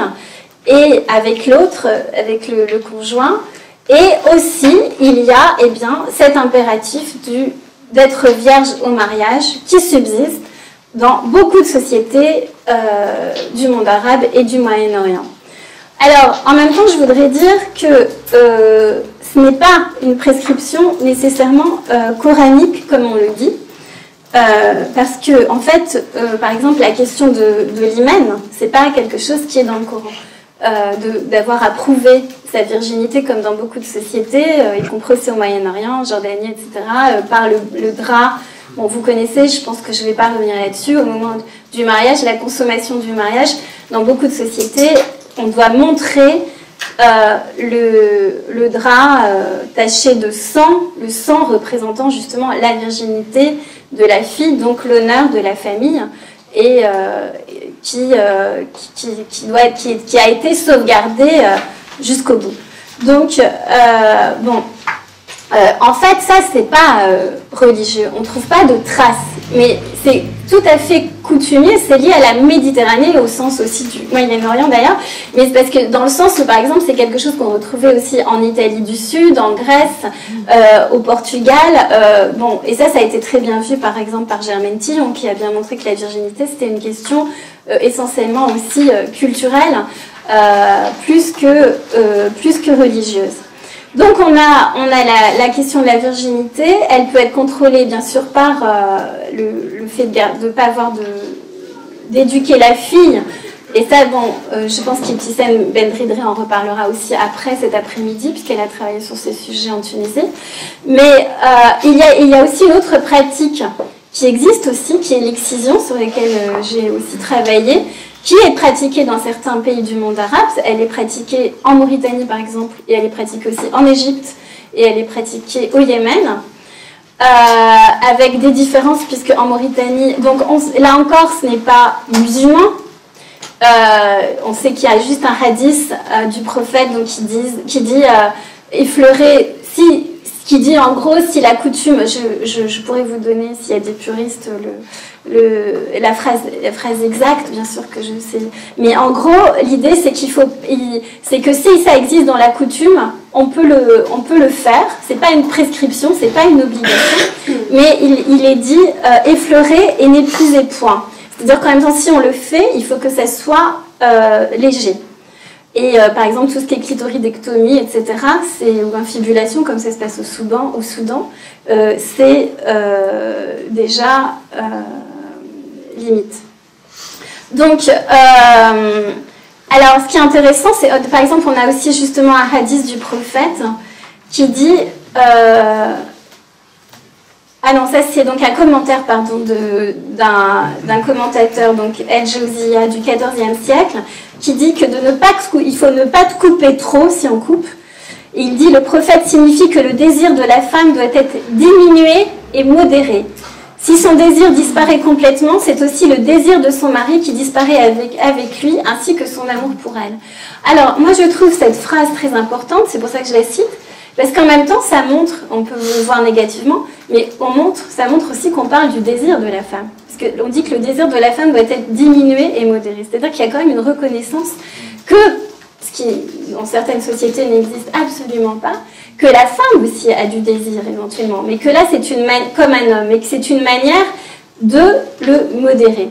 et avec l'autre, avec le conjoint. Et aussi, il y a cet impératif d'être vierge au mariage qui subsiste dans beaucoup de sociétés du monde arabe et du Moyen-Orient. Alors, en même temps, je voudrais dire que ce n'est pas une prescription nécessairement coranique, comme on le dit, parce que, en fait, par exemple, la question de l'hymen, c'est pas quelque chose qui est dans le Coran. D'avoir à prouver sa virginité, comme dans beaucoup de sociétés, y compris aussi au Moyen-Orient, Jordanie, etc., par le drap. Bon, vous connaissez, je pense que je ne vais pas revenir là-dessus, au moment du mariage, la consommation du mariage, dans beaucoup de sociétés, on doit montrer le drap taché de sang, le sang représentant justement la virginité de la fille, donc l'honneur de la famille, et qui a été sauvegardé jusqu'au bout. Donc, en fait, ça, c'est pas religieux. On ne trouve pas de traces. Mais c'est tout à fait coutumier. C'est lié à la Méditerranée, au sens aussi du Moyen-Orient d'ailleurs. Mais c'est parce que dans le sens où, par exemple, c'est quelque chose qu'on retrouvait aussi en Italie du Sud, en Grèce, au Portugal. Et ça a été très bien vu, par exemple, par Germaine Tillon, qui a bien montré que la virginité, c'était une question essentiellement aussi culturelle, plus que religieuse. Donc on a la question de la virginité, elle peut être contrôlée bien sûr par le fait de ne pas avoir d'éduquer la fille, et ça je pense qu'Ibtissam Bendridri en reparlera aussi après cet après-midi, puisqu'elle a travaillé sur ces sujets en Tunisie. Mais il y a aussi une autre pratique qui existe aussi, qui est l'excision, sur laquelle j'ai aussi travaillé, qui est pratiquée dans certains pays du monde arabe. Elle est pratiquée en Mauritanie, par exemple, et elle est pratiquée aussi en Égypte, et elle est pratiquée au Yémen, avec des différences, puisque en Mauritanie, donc là encore, ce n'est pas musulman. On sait qu'il y a juste un hadith du prophète donc, qui dit effleurer, qui dit en gros, si la coutume, je pourrais vous donner, s'il y a des puristes, la phrase exacte, bien sûr que je sais. Mais en gros, l'idée, c'est que si ça existe dans la coutume, on peut le faire. C'est pas une prescription, c'est pas une obligation, mais il est dit effleurer et n'épuiser point. C'est-à-dire qu'en même temps, si on le fait, il faut que ça soit léger. Et par exemple, tout ce qui est clitoridectomie, etc., ou infibulation, comme ça se passe au Soudan, c'est déjà limite. Donc, alors, ce qui est intéressant, c'est, par exemple, on a aussi justement un hadith du prophète qui dit Ah non, ça c'est donc un commentaire, pardon, d'un commentateur, donc El-Jawziyya du XIVe siècle, qui dit que il faut ne pas couper trop si on coupe. Et il dit, le prophète signifie que le désir de la femme doit être diminué et modéré. Si son désir disparaît complètement, c'est aussi le désir de son mari qui disparaît avec lui, ainsi que son amour pour elle. Alors, moi je trouve cette phrase très importante, c'est pour ça que je la cite, parce qu'en même temps, ça montre, on peut le voir négativement, mais ça montre aussi qu'on parle du désir de la femme. Parce qu'on dit que le désir de la femme doit être diminué et modéré. C'est-à-dire qu'il y a quand même une reconnaissance que, ce qui dans certaines sociétés n'existe absolument pas, que la femme aussi a du désir éventuellement, mais que là c'est comme un homme, et que c'est une manière de le modérer.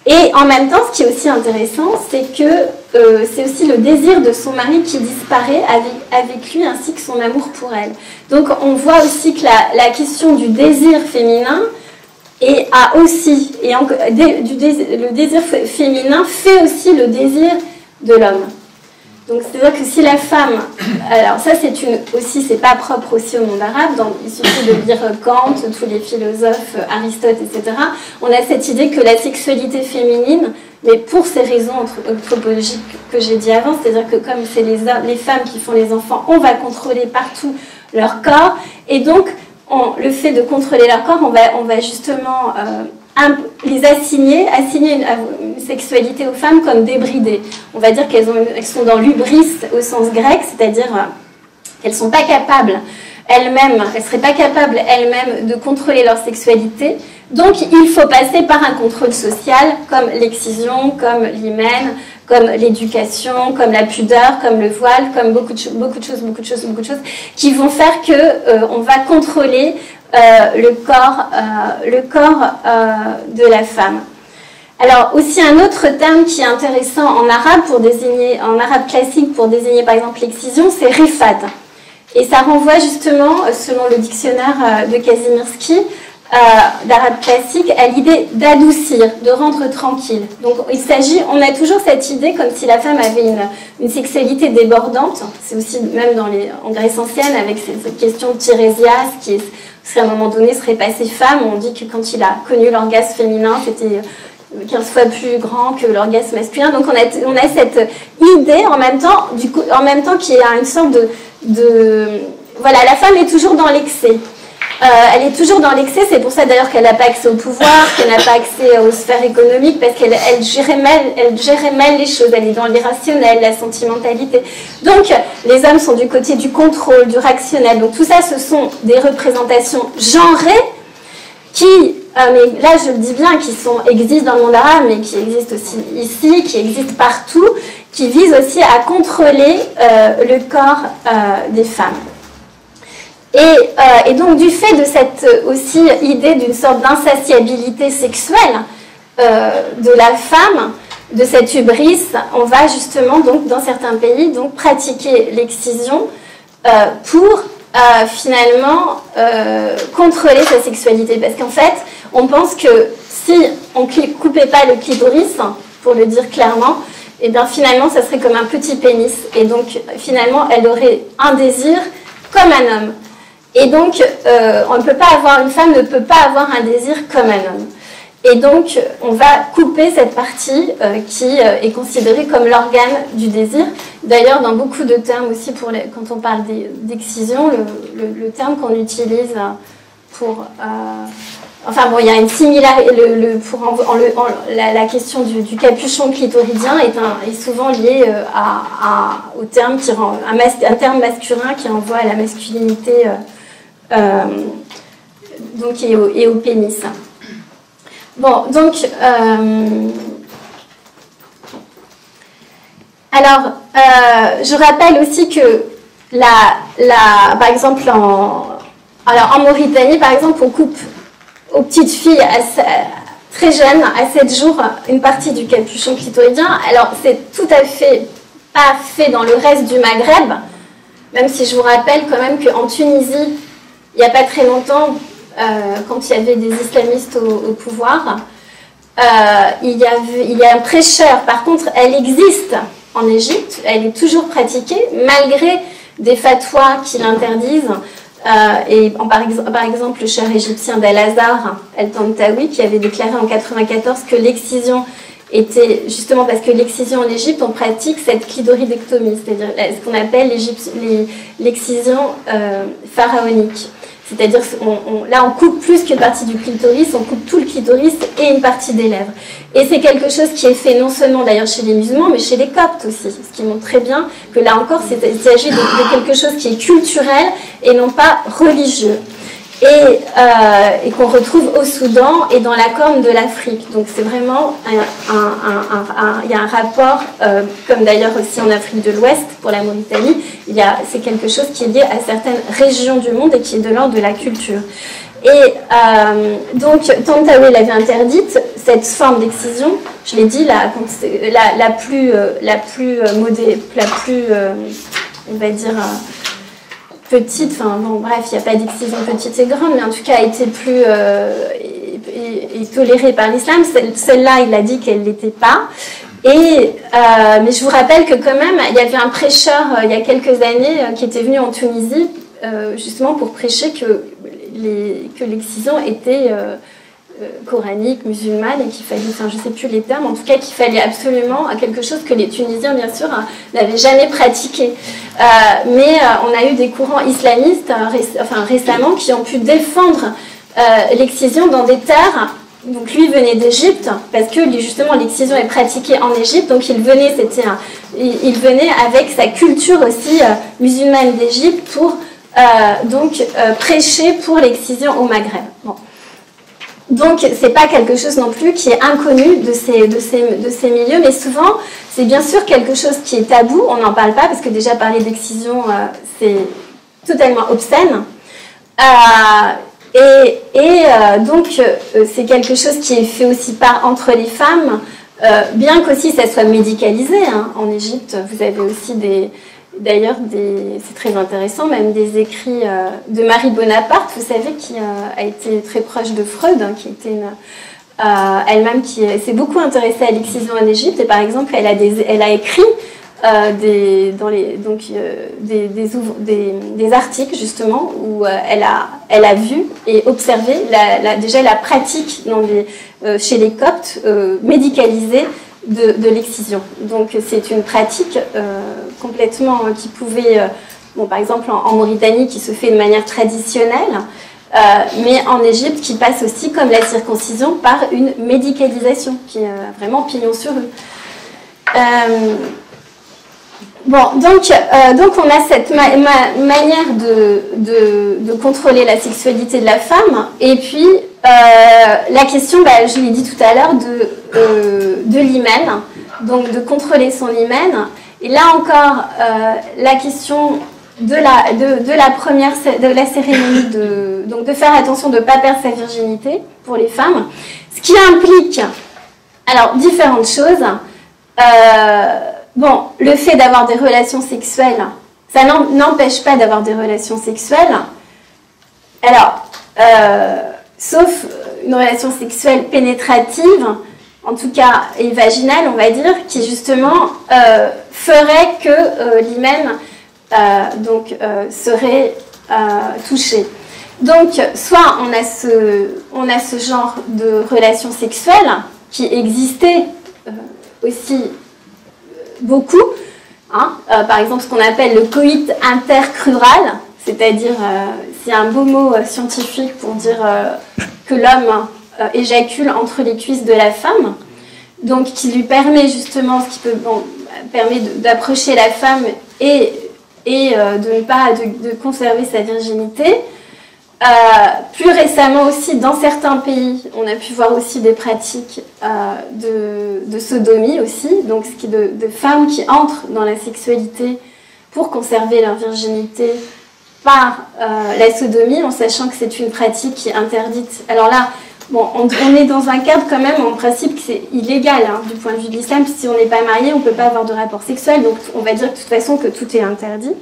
Et en même temps, ce qui est aussi intéressant, c'est que c'est aussi le désir de son mari qui disparaît avec lui, ainsi que son amour pour elle. Donc on voit aussi que la question du désir féminin le désir féminin fait aussi le désir de l'homme. Donc c'est-à-dire que si la femme, alors ça c'est pas propre aussi au monde arabe, il suffit de lire Kant, tous les philosophes, Aristote, etc. On a cette idée que la sexualité féminine, mais pour ces raisons anthropologiques que j'ai dit avant, c'est-à-dire que comme c'est les femmes qui font les enfants, on va contrôler partout leur corps, et donc le fait de contrôler leur corps, on va justement les assigner une sexualité aux femmes comme débridées. On va dire qu'elles sont dans l'hubris au sens grec, c'est-à-dire qu'elles ne sont pas capables elles-mêmes, elles ne seraient pas capables elles-mêmes de contrôler leur sexualité. Donc il faut passer par un contrôle social comme l'excision, comme l'hymen, comme l'éducation, comme la pudeur, comme le voile, comme beaucoup de choses qui vont faire que on va contrôler le corps de la femme. Alors aussi un autre terme qui est intéressant en arabe classique pour désigner par exemple l'excision, c'est rifat. Et ça renvoie justement, selon le dictionnaire de Kazimierski, d'arabe classique, à l'idée d'adoucir, de rendre tranquille. Donc on a toujours cette idée comme si la femme avait une sexualité débordante. C'est aussi même en Grèce ancienne avec cette question de Tirésias qui à un moment donné serait passé femme. On dit que quand il a connu l'orgasme féminin, c'était 15 fois plus grand que l'orgasme masculin. Donc on a cette idée en même temps qu'il y a une sorte voilà, la femme est toujours dans l'excès. Elle est toujours dans l'excès, c'est pour ça d'ailleurs qu'elle n'a pas accès au pouvoir, qu'elle n'a pas accès aux sphères économiques, parce qu'elle gérait mal les choses, elle est dans l'irrationnel, la sentimentalité. Donc les hommes sont du côté du contrôle, du rationnel. Donc tout ça, ce sont des représentations genrées qui, mais là je le dis bien, existent dans le monde arabe, mais qui existent aussi ici, qui existent partout, qui visent aussi à contrôler le corps des femmes. Et donc du fait de cette aussi idée d'une sorte d'insatiabilité sexuelle de la femme, de cette hubris, on va justement donc dans certains pays donc pratiquer l'excision pour finalement contrôler sa sexualité, parce qu'en fait on pense que si on coupait pas le clitoris, pour le dire clairement, et bien finalement ça serait comme un petit pénis, et donc finalement elle aurait un désir comme un homme. Et donc, une femme ne peut pas avoir un désir comme un homme. Et donc, on va couper cette partie qui est considérée comme l'organe du désir. D'ailleurs, dans beaucoup de termes aussi, quand on parle d'excision, le terme qu'on utilise pour... il y a une similarité. La question du capuchon clitoridien est souvent liée au terme qui rend un terme masculin qui renvoie à la masculinité donc et au pénis. Bon, donc alors je rappelle aussi que par exemple en Mauritanie par exemple on coupe aux petites filles très jeunes, à 7 jours, une partie du capuchon clitoridien. Alors c'est tout à fait pas fait dans le reste du Maghreb, même si je vous rappelle quand même qu'en Tunisie, il n'y a pas très longtemps, quand il y avait des islamistes au pouvoir, il y a un prêcheur. Par contre, elle existe en Égypte, elle est toujours pratiquée, malgré des fatwas qui l'interdisent, Par exemple, le cher égyptien d'Al-Azhar, El-Tantawi, qui avait déclaré en 1994 que l'excision était, justement parce que l'excision en Égypte, on pratique cette clitoridectomie, c'est-à-dire ce qu'on appelle l'excision pharaonique. C'est-à-dire, là, on coupe plus qu'une partie du clitoris, on coupe tout le clitoris et une partie des lèvres. Et c'est quelque chose qui est fait non seulement d'ailleurs chez les musulmans, mais chez les coptes aussi. Ce qui montre très bien que là encore, il s'agit de quelque chose qui est culturel et non pas religieux. Et qu'on retrouve au Soudan et dans la corne de l'Afrique. Donc c'est vraiment il y a un rapport, comme d'ailleurs aussi en Afrique de l'Ouest pour la Mauritanie, c'est quelque chose qui est lié à certaines régions du monde et qui est de l'ordre de la culture. Et donc Tantawi l'avait interdite, cette forme d'excision, je l'ai dit, la plus on va dire petite, enfin bon bref, il n'y a pas d'excision petite et grande, mais en tout cas a été plus tolérée par l'islam. Celle-là, il a dit qu'elle ne l'était pas. Mais je vous rappelle que quand même, il y avait un prêcheur il y a quelques années qui était venu en Tunisie justement pour prêcher que l'excision était coranique, musulmane, et qu'il fallait, enfin je ne sais plus les termes, en tout cas qu'il fallait absolument quelque chose que les Tunisiens bien sûr n'avaient jamais pratiqué. Mais on a eu des courants islamistes récemment qui ont pu défendre l'excision dans des terres. Donc lui venait d'Égypte parce que justement l'excision est pratiquée en Égypte, donc il venait avec sa culture aussi musulmane d'Égypte pour prêcher pour l'excision au Maghreb. Bon. Donc, ce n'est pas quelque chose non plus qui est inconnu de ces milieux, mais souvent, c'est bien sûr quelque chose qui est tabou, on n'en parle pas, parce que déjà parler d'excision, c'est totalement obscène. Donc, c'est quelque chose qui est fait aussi entre les femmes, bien qu'aussi ça soit médicalisé. Hein. En Égypte, vous avez aussi d'ailleurs, c'est très intéressant, même des écrits de Marie Bonaparte, vous savez, qui a été très proche de Freud, hein, qui était elle-même qui s'est beaucoup intéressée à l'excision en Égypte, et par exemple, elle a écrit des articles, justement, où elle a vu et observé déjà la pratique chez les Coptes médicalisée de l'excision. Donc c'est une pratique complètement qui pouvait, par exemple en Mauritanie, qui se fait de manière traditionnelle, mais en Égypte qui passe aussi, comme la circoncision, par une médicalisation, qui est vraiment pignon sur rue. Donc on a cette manière de contrôler la sexualité de la femme, et puis la question, je l'ai dit tout à l'heure, de l'hymen, donc de contrôler son hymen. Et là encore, la question de la cérémonie, donc de faire attention de ne pas perdre sa virginité pour les femmes, ce qui implique alors différentes choses. Le fait d'avoir des relations sexuelles, ça n'empêche pas d'avoir des relations sexuelles. Alors, sauf une relation sexuelle pénétrative, en tout cas et vaginale, on va dire, qui justement ferait que l'hymen serait touché. Donc, soit on a ce genre de relation sexuelle qui existait aussi beaucoup, hein, par exemple ce qu'on appelle le coït intercrural, c'est-à-dire, c'est un beau mot scientifique pour dire que l'homme éjacule entre les cuisses de la femme, donc qui lui permet justement, ce qui permet d'approcher la femme et de conserver sa virginité. Plus récemment aussi, dans certains pays, on a pu voir aussi des pratiques de sodomie aussi, donc de femmes qui entrent dans la sexualité pour conserver leur virginité par la sodomie, en sachant que c'est une pratique qui est interdite. Alors là, on est dans un cadre quand même, en principe, que c'est illégal, hein, du point de vue de l'islam. Si on n'est pas marié, on ne peut pas avoir de rapport sexuel, donc on va dire de toute façon que tout est interdit.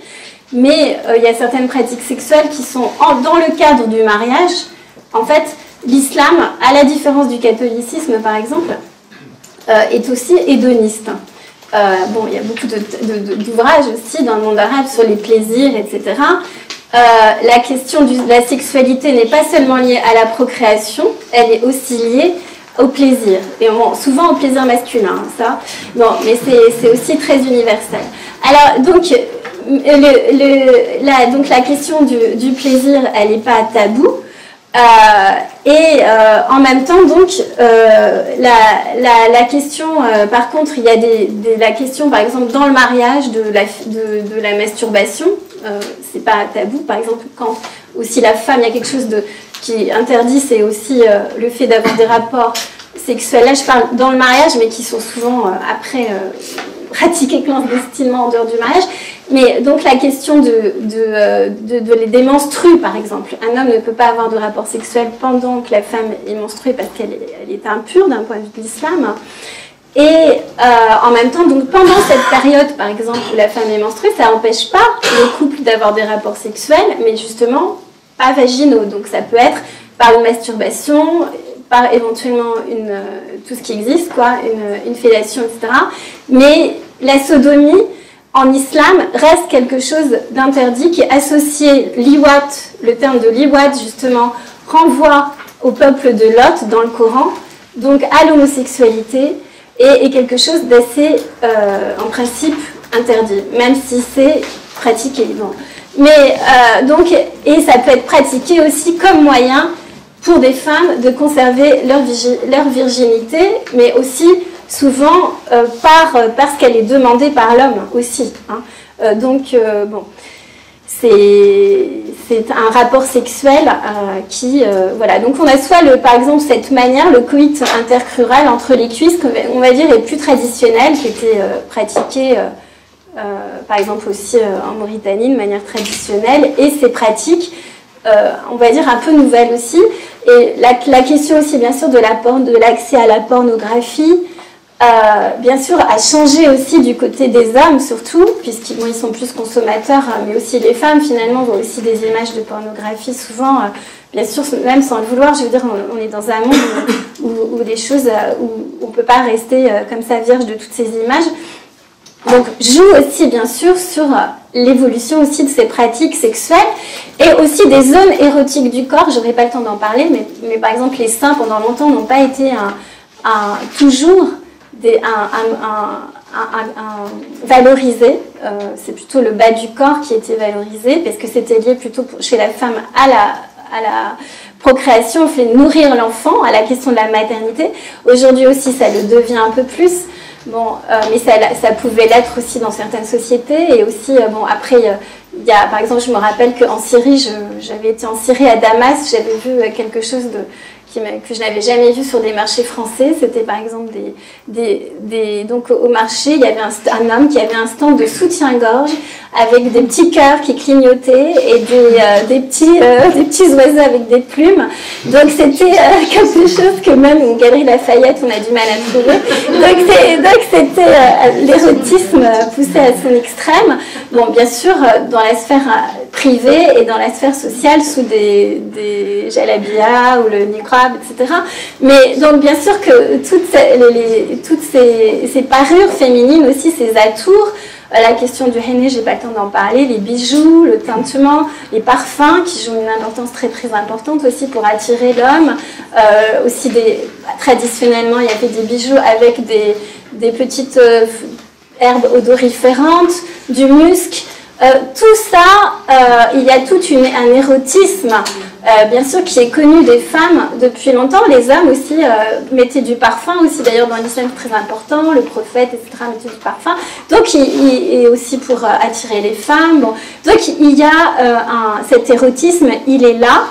Mais il y a certaines pratiques sexuelles qui sont dans le cadre du mariage. En fait, l'islam, à la différence du catholicisme par exemple, est aussi hédoniste. Il y a beaucoup d'ouvrages aussi dans le monde arabe sur les plaisirs, etc. la question de la sexualité n'est pas seulement liée à la procréation, elle est aussi liée au plaisir. Et bon, souvent au plaisir masculin, hein, ça. Bon, mais c'est aussi très universel. Alors, donc, donc la question du plaisir, elle n'est pas taboue. En même temps, donc, la question, par contre, il y a la question, par exemple, dans le mariage de la masturbation, c'est pas tabou. Par exemple, quand aussi la femme, il y a quelque chose qui interdit, c'est aussi le fait d'avoir des rapports sexuels. Là, je parle dans le mariage, mais qui sont souvent après pratiqués clandestinement en dehors du mariage. Mais donc la question des menstrues, par exemple. Un homme ne peut pas avoir de rapport sexuel pendant que la femme est menstruée parce qu'elle est impure d'un point de vue de l'islam. Et en même temps, donc pendant cette période, par exemple, où la femme est menstruée, ça n'empêche pas le couple d'avoir des rapports sexuels, mais justement pas vaginaux. Donc ça peut être par une masturbation, par éventuellement tout ce qui existe, quoi, une fellation, etc. Mais la sodomie, en islam, reste quelque chose d'interdit qui est associé, liwat, le terme de liwat, justement, renvoie au peuple de Lot dans le Coran, donc à l'homosexualité, et quelque chose d'assez, en principe, interdit, même si c'est pratiqué. Bon. Mais, donc, et ça peut être pratiqué aussi comme moyen pour des femmes de conserver leur virginité, mais aussi souvent parce qu'elle est demandée par l'homme aussi. Hein. Donc, bon, c'est un rapport sexuel qui... voilà, donc on a soit, par exemple, cette manière, le coït intercrural entre les cuisses, on va dire, est plus traditionnel, qui était pratiqué, par exemple, aussi en Mauritanie, de manière traditionnelle, et ces pratiques, on va dire, un peu nouvelles aussi. Et la question aussi, bien sûr, de l'accès à la pornographie, bien sûr, a changé aussi du côté des hommes, surtout, puisqu'ils sont plus consommateurs, mais aussi les femmes, finalement, voient aussi des images de pornographie, souvent, bien sûr, même sans le vouloir, je veux dire, on est dans un monde où des choses, où on ne peut pas rester comme ça vierge de toutes ces images. Donc, joue aussi, bien sûr, sur l'évolution aussi de ces pratiques sexuelles et aussi des zones érotiques du corps. J'aurais pas le temps d'en parler, mais par exemple, les seins, pendant longtemps, n'ont pas été toujours valorisé, c'est plutôt le bas du corps qui était valorisé, parce que c'était lié plutôt chez la femme à la procréation, on fait nourrir l'enfant, à la question de la maternité. Aujourd'hui aussi, ça le devient un peu plus. Bon, mais ça pouvait l'être aussi dans certaines sociétés. Et aussi, bon, après, il y a, par exemple, je me rappelle qu'en Syrie, j'avais été en Syrie à Damas, j'avais vu quelque chose que je n'avais jamais vu sur des marchés français. C'était par exemple donc au marché, il y avait un homme qui avait un stand de soutien-gorge avec des petits cœurs qui clignotaient et des petits oiseaux avec des plumes. Donc c'était quelque chose que même une galerie Lafayette, on a du mal à trouver. Donc c'était l'érotisme poussé à son extrême. Bon, bien sûr, dans la sphère privée et dans la sphère sociale, sous des jalabiyas ou le niqab, etc. Mais donc bien sûr que toutes ces parures féminines aussi, ces atours, la question du henné, j'ai pas le temps d'en parler, les bijoux, le teintement, les parfums qui jouent une importance très très importante aussi pour attirer l'homme. Aussi traditionnellement, il y avait des bijoux avec des petites herbes odoriférantes, du musc. Tout ça, il y a tout un érotisme, bien sûr, qui est connu des femmes depuis longtemps. Les hommes aussi mettaient du parfum, aussi d'ailleurs dans l'islam très important, le prophète, etc. mettait du parfum. Donc, et aussi pour attirer les femmes. Bon. Donc, il y a cet érotisme, il est là.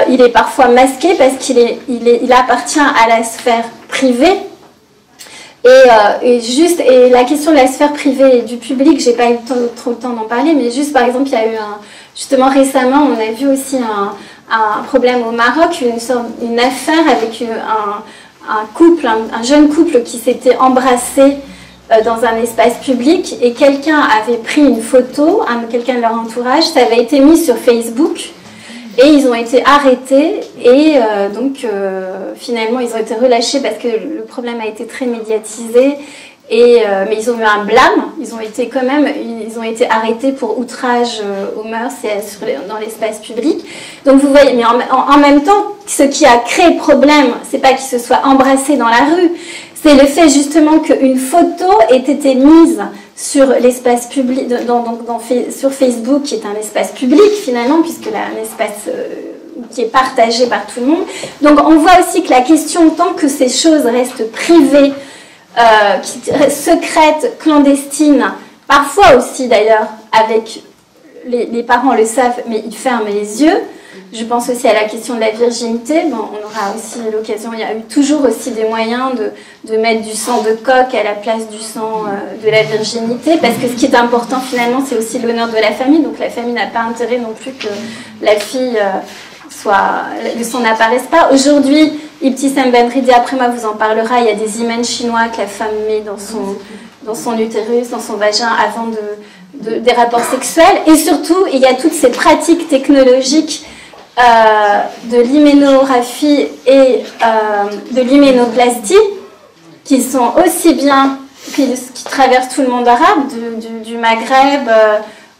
Il est parfois masqué parce qu'il appartient à la sphère privée. Et la question de la sphère privée et du public, j'ai pas eu trop le temps d'en parler, mais juste par exemple, il y a eu justement récemment, on a vu aussi un problème au Maroc, une affaire avec un jeune couple qui s'était embrassé dans un espace public et quelqu'un avait pris une photo, quelqu'un de leur entourage, ça avait été mis sur Facebook. Et ils ont été arrêtés et donc finalement ils ont été relâchés parce que le problème a été très médiatisé mais ils ont eu un blâme, ils ont été arrêtés pour outrage aux mœurs et dans l'espace public. Donc vous voyez, mais en même temps, ce qui a créé le problème, c'est pas qu'ils se soient embrassés dans la rue, c'est le fait justement qu'une photo ait été mise sur l'espace public, sur Facebook, qui est un espace public finalement, puisque là, un espace qui est partagé par tout le monde. Donc on voit aussi que la question, tant que ces choses restent privées, secrètes, clandestines, parfois aussi d'ailleurs, avec les parents le savent, mais ils ferment les yeux. Je pense aussi à la question de la virginité. Bon, on aura aussi l'occasion, il y a eu toujours aussi des moyens de mettre du sang de coq à la place du sang de la virginité, parce que ce qui est important finalement, c'est aussi l'honneur de la famille. Donc la famille n'a pas intérêt non plus que la fille le sang n'apparaisse pas. Aujourd'hui, Ibtissam Benridi, après moi vous en parlera, il y a des hymens chinois que la femme met dans son utérus, dans son vagin avant des rapports sexuels. Et surtout, il y a toutes ces pratiques technologiques de l'hyménographie et de l'hyménoplastie qui sont aussi bien, qui traversent tout le monde arabe, du Maghreb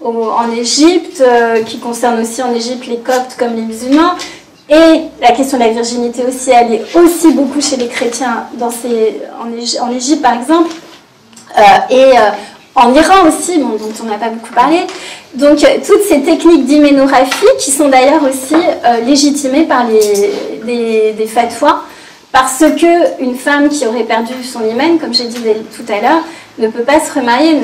en Égypte, qui concernent aussi en Égypte les Coptes comme les musulmans. Et la question de la virginité aussi, elle est aussi beaucoup chez les chrétiens en Égypte par exemple, en Iran aussi, dont on n'a pas beaucoup parlé. Donc toutes ces techniques d'hyménographie qui sont d'ailleurs aussi légitimées par des fatwas, parce qu'une femme qui aurait perdu son hymen, comme j'ai dit tout à l'heure, ne peut pas se remarier,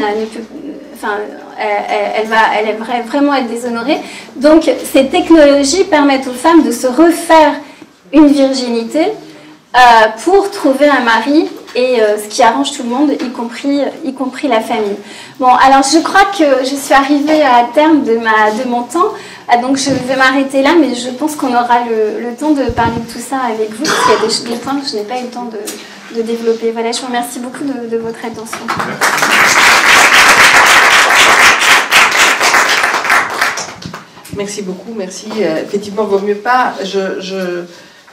elle aimerait vraiment être déshonorée. Donc ces technologies permettent aux femmes de se refaire une virginité pour trouver un mari, et ce qui arrange tout le monde, y compris la famille. Bon, alors je crois que je suis arrivée à terme de mon temps, donc je vais m'arrêter là, mais je pense qu'on aura le temps de parler de tout ça avec vous, parce qu'il y a des points que je n'ai pas eu le temps de développer. Voilà, je vous remercie beaucoup de votre attention. Merci beaucoup, merci. Effectivement, vaut mieux pas.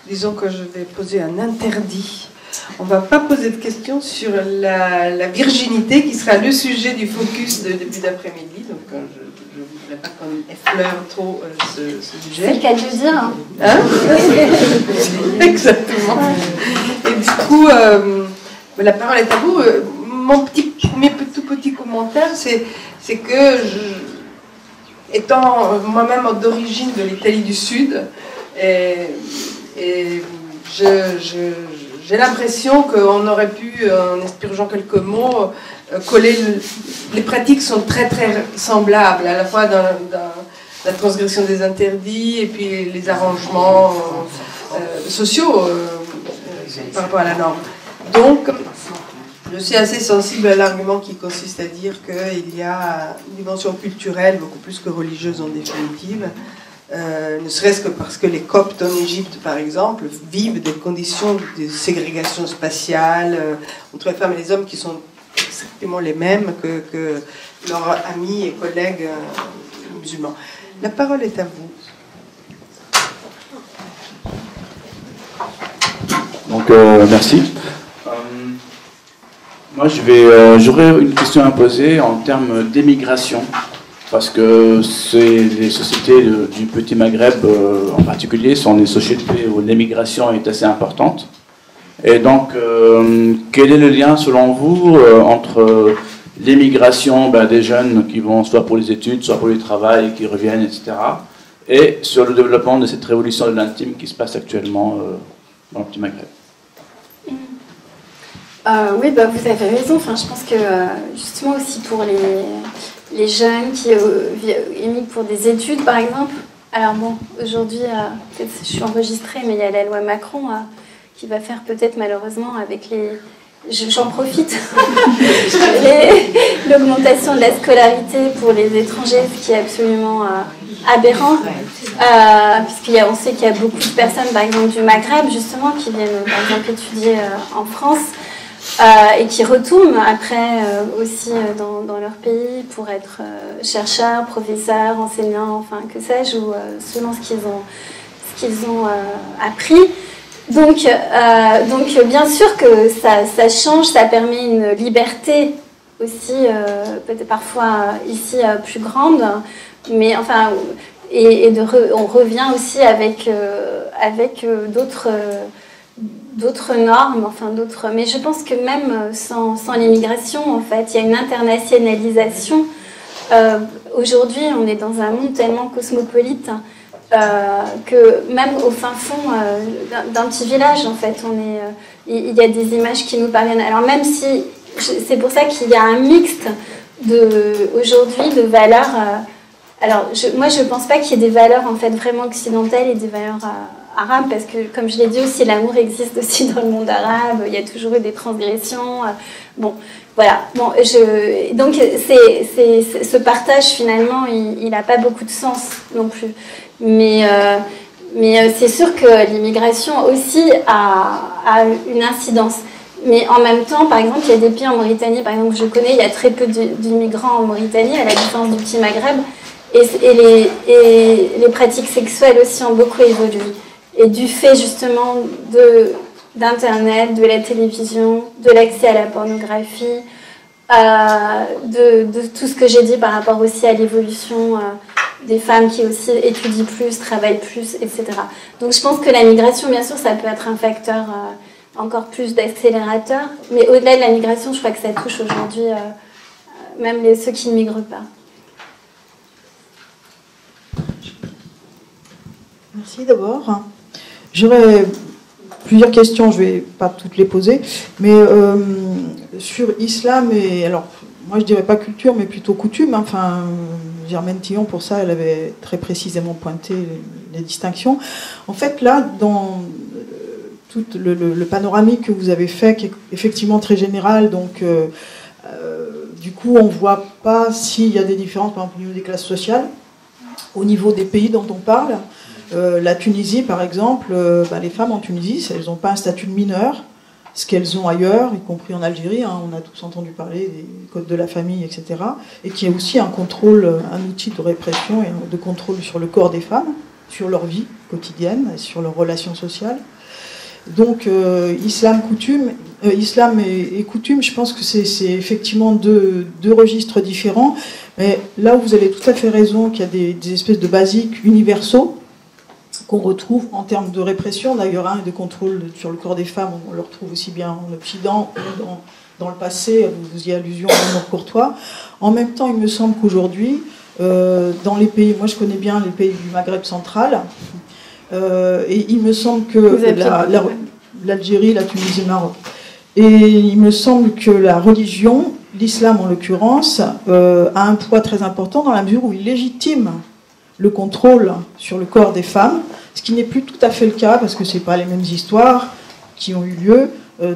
Disons que je vais poser un interdit. On ne va pas poser de questions sur la virginité, qui sera le sujet du focus de début d'après-midi. Donc, je ne voudrais pas qu'on effleure trop ce sujet. C'est le cas de le dire. Hein? Exactement. Et du coup, la parole est à vous. Mes tout petits commentaires, c'est que, étant moi-même d'origine de l'Italie du Sud, et j'ai l'impression qu'on aurait pu, en expurgeant quelques mots, coller. Les pratiques sont très très semblables, à la fois dans la transgression des interdits et puis les arrangements sociaux par rapport à la norme. Donc, je suis assez sensible à l'argument qui consiste à dire qu'il y a une dimension culturelle beaucoup plus que religieuse en définitive. Ne serait-ce que parce que les Coptes en Égypte, par exemple, vivent des conditions de ségrégation spatiale entre les femmes et les hommes qui sont exactement les mêmes que leurs amis et collègues musulmans. La parole est à vous. Donc, merci. Moi, j'aurais une question à poser en termes d'émigration. Parce que les sociétés du Petit Maghreb en particulier sont des sociétés où l'émigration est assez importante. Et donc, quel est le lien selon vous entre l'émigration des jeunes qui vont soit pour les études, soit pour le travail, qui reviennent, etc. et sur le développement de cette révolution de l'intime qui se passe actuellement dans le Petit Maghreb? Oui, vous avez raison. Enfin, je pense que justement aussi pour les jeunes qui émigrent pour des études, par exemple. Alors bon, aujourd'hui, peut-être je suis enregistrée, mais il y a la loi Macron qui va faire peut-être malheureusement avec les... J'en profite. L'augmentation de la scolarité pour les étrangers, ce qui est absolument aberrant. Puisqu'on sait qu'il y a beaucoup de personnes, par exemple du Maghreb, justement, qui viennent, par exemple, étudier en France. Et qui retournent après aussi dans leur pays pour être chercheurs, professeurs, enseignants, enfin que sais-je, ou selon ce qu'ils ont appris. Donc bien sûr que ça change, ça permet une liberté aussi, peut-être parfois ici plus grande, mais enfin, on revient aussi avec d'autres normes, enfin d'autres. Mais je pense que même sans l'immigration, en fait, il y a une internationalisation. Aujourd'hui, on est dans un monde tellement cosmopolite que même au fin fond d'un petit village, en fait, il y a des images qui nous parviennent. Alors même si c'est pour ça qu'il y a un mixte aujourd'hui de valeurs. Alors moi, je ne pense pas qu'il y ait des valeurs en fait vraiment occidentales et des valeurs arabes, parce que comme je l'ai dit aussi, l'amour existe aussi dans le monde arabe. Il y a toujours eu des transgressions. Bon. Voilà, bon, donc ce partage finalement, il n'a pas beaucoup de sens non plus. Mais c'est sûr que l'immigration aussi a une incidence. Mais en même temps, par exemple, il y a des pays en Mauritanie, par exemple, que je connais, il y a très peu d'immigrants en Mauritanie, à la différence du petit Maghreb, et les pratiques sexuelles aussi ont beaucoup évolué. Et du fait justement d'Internet, de la télévision, de l'accès à la pornographie, de tout ce que j'ai dit par rapport aussi à l'évolution des femmes qui aussi étudient plus, travaillent plus, etc. Donc je pense que la migration, bien sûr, ça peut être un facteur encore plus d'accélérateur, mais au-delà de la migration, je crois que ça touche aujourd'hui même ceux qui ne migrent pas. Merci d'abord. J'aurais plusieurs questions, je ne vais pas toutes les poser, mais sur islam et, alors, moi je dirais pas culture, mais plutôt coutume, hein. Enfin, Germaine Tillon, pour ça, elle avait très précisément pointé les distinctions. En fait, là, dans tout le panoramique que vous avez fait, qui est effectivement très général, donc du coup, on ne voit pas s'il y a des différences, par exemple, au niveau des classes sociales, au niveau des pays dont on parle. La Tunisie, par exemple, les femmes en Tunisie, elles n'ont pas un statut de mineur, ce qu'elles ont ailleurs, y compris en Algérie, hein, on a tous entendu parler des codes de la famille, etc., et qui est aussi un contrôle, un outil de répression et de contrôle sur le corps des femmes, sur leur vie quotidienne, sur leurs relations sociales. Donc, islam et coutume, je pense que c'est effectivement deux registres différents, mais là où vous avez tout à fait raison, qu'il y a des espèces de basiques universaux, qu'on retrouve en termes de répression, d'ailleurs, hein, et de contrôle sur le corps des femmes, on le retrouve aussi bien en Occident que dans le passé, vous faisiez allusion à l'amour courtois. En même temps, il me semble qu'aujourd'hui, dans les pays, moi je connais bien les pays du Maghreb central, et il me semble que l'Algérie, la Tunisie, le Maroc, et il me semble que la religion, l'islam en l'occurrence, a un poids très important dans la mesure où il légitime le contrôle sur le corps des femmes, ce qui n'est plus tout à fait le cas, parce que ce n'est pas les mêmes histoires qui ont eu lieu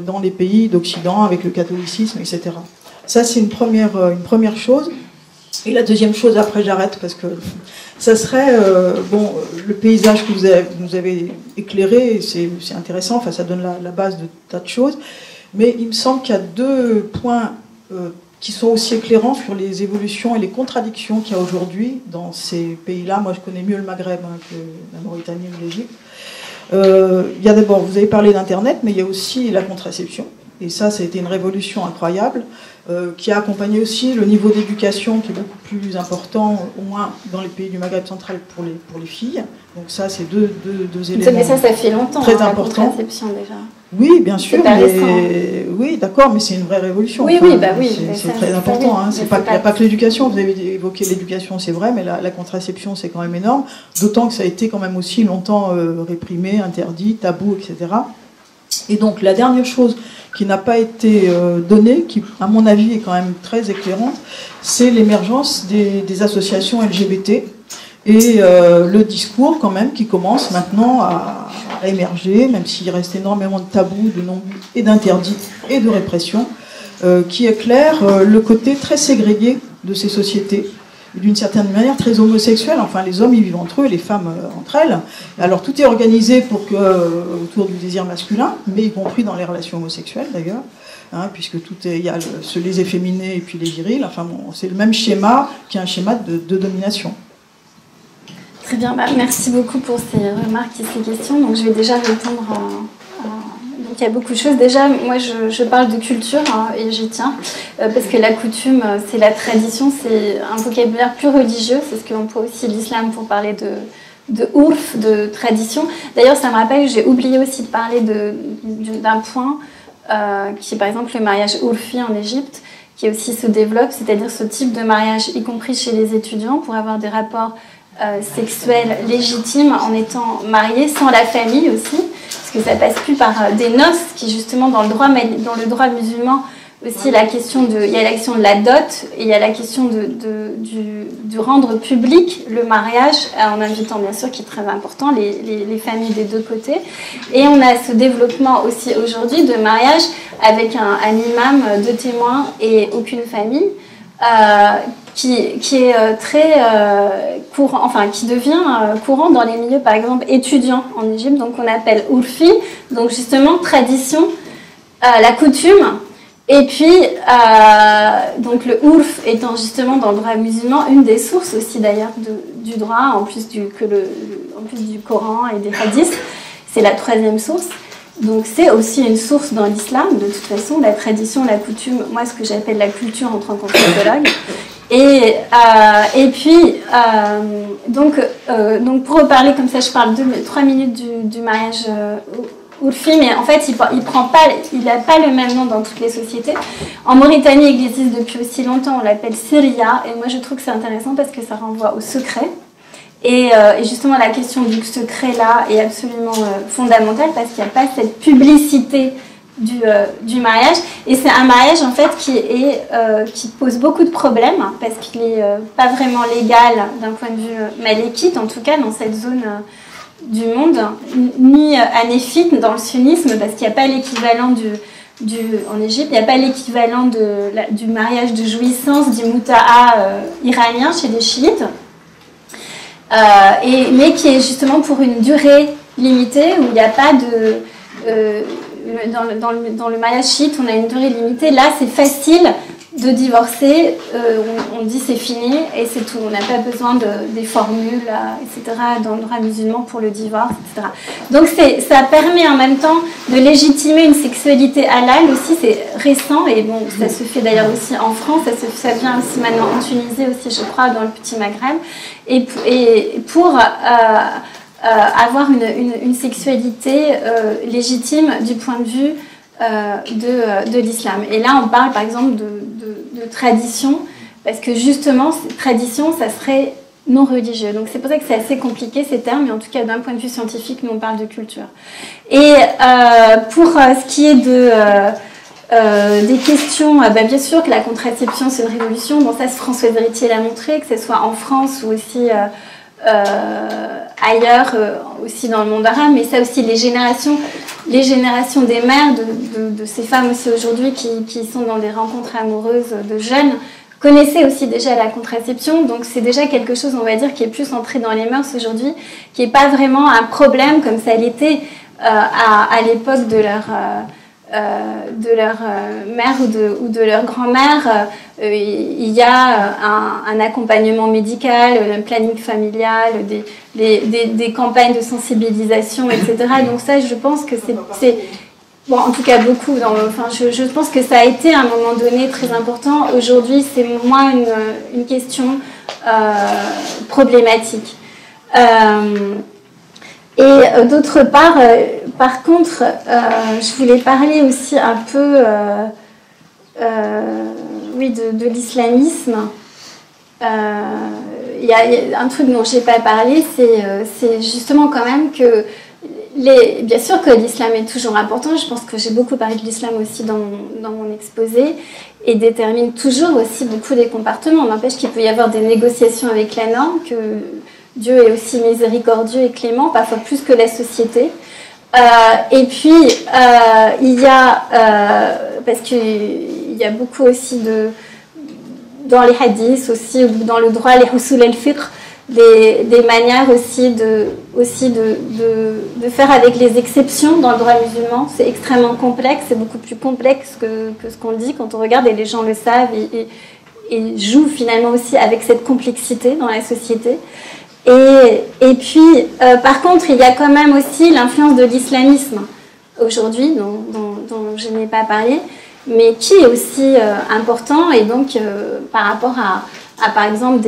dans les pays d'Occident, avec le catholicisme, etc. Ça, c'est une première chose. Et la deuxième chose, après j'arrête, parce que ça serait, le paysage que vous nous avez éclairé, c'est intéressant, enfin, ça donne la base de tas de choses, mais il me semble qu'il y a deux points qui sont aussi éclairants sur les évolutions et les contradictions qu'il y a aujourd'hui dans ces pays-là. Moi, je connais mieux le Maghreb que la Mauritanie ou l'Égypte. Il y a d'abord, vous avez parlé d'Internet, mais il y a aussi la contraception. Et ça a été une révolution incroyable, qui a accompagné aussi le niveau d'éducation qui est beaucoup plus important, au moins dans les pays du Maghreb central pour les filles. Donc ça, c'est deux éléments. Mais ça fait longtemps, très hein, important. La contraception déjà. Oui, bien sûr. Oui, d'accord, mais c'est une vraie révolution. Oui, enfin, oui, c'est très important. Hein. Il n'y a pas que l'éducation. Vous avez évoqué l'éducation, c'est vrai, mais la contraception, c'est quand même énorme. D'autant que ça a été quand même aussi longtemps réprimé, interdit, tabou, etc. Et donc, la dernière chose qui n'a pas été donnée, qui, à mon avis, est quand même très éclairante, c'est l'émergence des associations LGBT et le discours, quand même, qui commence maintenant à émerger, même s'il reste énormément de tabous, de non-but et d'interdits et de répression, qui éclaire le côté très ségrégué de ces sociétés, d'une certaine manière très homosexuelle. Enfin, les hommes, ils vivent entre eux, les femmes entre elles. Alors, tout est organisé autour du désir masculin, mais y compris dans les relations homosexuelles, d'ailleurs, hein, puisque il y a les efféminés et puis les virils. Enfin, bon, c'est le même schéma qui est un schéma de domination. Très bien, merci beaucoup pour ces remarques et ces questions. Donc, je vais déjà répondre il y a beaucoup de choses. Déjà, moi, je parle de culture, hein, et j'y tiens, parce que la coutume, c'est la tradition, c'est un vocabulaire plus religieux, c'est ce qu'on emploie aussi l'islam pour parler de ourf, de tradition. D'ailleurs, ça me rappelle que j'ai oublié aussi de parler d'un point qui est par exemple le mariage ourfi en Égypte, qui aussi se développe, c'est-à-dire ce type de mariage, y compris chez les étudiants, pour avoir des rapports sexuels légitimes en étant mariés, sans la famille aussi, parce que ça passe plus par des noces, qui justement dans le droit musulman aussi, il y a la question de la dot, et il y a la question du rendre public le mariage, en invitant bien sûr, qui est très important, les familles des deux côtés. Et on a ce développement aussi aujourd'hui de mariage avec un imam, deux témoins et aucune famille, qui est très courant, enfin qui devient courant dans les milieux par exemple étudiants en Égypte, donc on appelle urfi, donc justement tradition, la coutume. Et puis, donc le ourf étant justement dans le droit musulman une des sources aussi d'ailleurs du droit, en plus du Coran et des hadiths, c'est la troisième source. Donc c'est aussi une source dans l'islam, de toute façon, la tradition, la coutume, moi ce que j'appelle la culture en tant qu'anthropologue. Et puis, donc pour reparler comme ça, je parle 3 minutes du mariage Urfi, mais en fait, il n'a pas le même nom dans toutes les sociétés. En Mauritanie, il existe depuis aussi longtemps, on l'appelle Syria, et moi je trouve que c'est intéressant parce que ça renvoie au secret. Et justement, la question du secret-là est absolument fondamentale parce qu'il n'y a pas cette publicité du mariage. Et c'est un mariage, en fait, qui pose beaucoup de problèmes parce qu'il n'est pas vraiment légal d'un point de vue malékite, en tout cas dans cette zone du monde, ni hanéfite dans le sunnisme, parce qu'il n'y a pas l'équivalent en Égypte, il n'y a pas l'équivalent du mariage de jouissance, du muta'a iranien chez les chiites, mais qui est justement pour une durée limitée, où il n'y a pas dans le mariage chiite, on a une durée limitée. Là, c'est facile de divorcer, on dit c'est fini et c'est tout. On n'a pas besoin des formules, etc., dans le droit musulman pour le divorce, etc. Donc ça permet en même temps de légitimer une sexualité halal aussi, c'est récent, et bon, ça se fait d'ailleurs aussi en France, ça vient aussi maintenant en Tunisie aussi, je crois, dans le petit Maghreb, et pour avoir une sexualité légitime du point de vue de l'islam. Et là, on parle par exemple de tradition, parce que justement, tradition, ça serait non religieux. Donc c'est pour ça que c'est assez compliqué ces termes, mais en tout cas, d'un point de vue scientifique, nous on parle de culture. Et pour ce qui est des questions, bien sûr que la contraception, c'est une révolution. Bon, ça, Françoise Héritier l'a montré, que ce soit en France ou aussi ailleurs, aussi dans le monde arabe, mais ça aussi les générations des mères de ces femmes aussi aujourd'hui qui sont dans des rencontres amoureuses de jeunes connaissaient aussi déjà la contraception, donc c'est déjà quelque chose, on va dire, qui est plus entré dans les mœurs aujourd'hui, qui n'est pas vraiment un problème comme ça l'était à l'époque de leur mère ou de leur grand-mère. Il y a un accompagnement médical, un planning familial, des campagnes de sensibilisation, etc. Donc ça, je pense que c'est bon, en tout cas beaucoup. Je pense que ça a été à un moment donné très important. Aujourd'hui, c'est moins une question problématique. Et d'autre part, par contre, je voulais parler aussi un peu de l'islamisme. Il y a un truc dont je n'ai pas parlé, c'est justement quand même que, bien sûr que l'islam est toujours important, je pense que j'ai beaucoup parlé de l'islam aussi dans mon exposé, et détermine toujours aussi beaucoup des comportements. On n'empêche qu'il peut y avoir des négociations avec la norme, que Dieu est aussi miséricordieux et clément, parfois plus que la société. Et puis, il y a, parce qu'il y a beaucoup aussi dans les hadiths aussi, ou dans le droit, les husul al-fiqh, des manières aussi de faire avec les exceptions dans le droit musulman. C'est extrêmement complexe, c'est beaucoup plus complexe que ce qu'on dit quand on regarde, et les gens le savent, et jouent finalement aussi avec cette complexité dans la société. Et puis, par contre, il y a quand même aussi l'influence de l'islamisme aujourd'hui, dont je n'ai pas parlé, mais qui est aussi important. Et donc, par rapport à par exemple,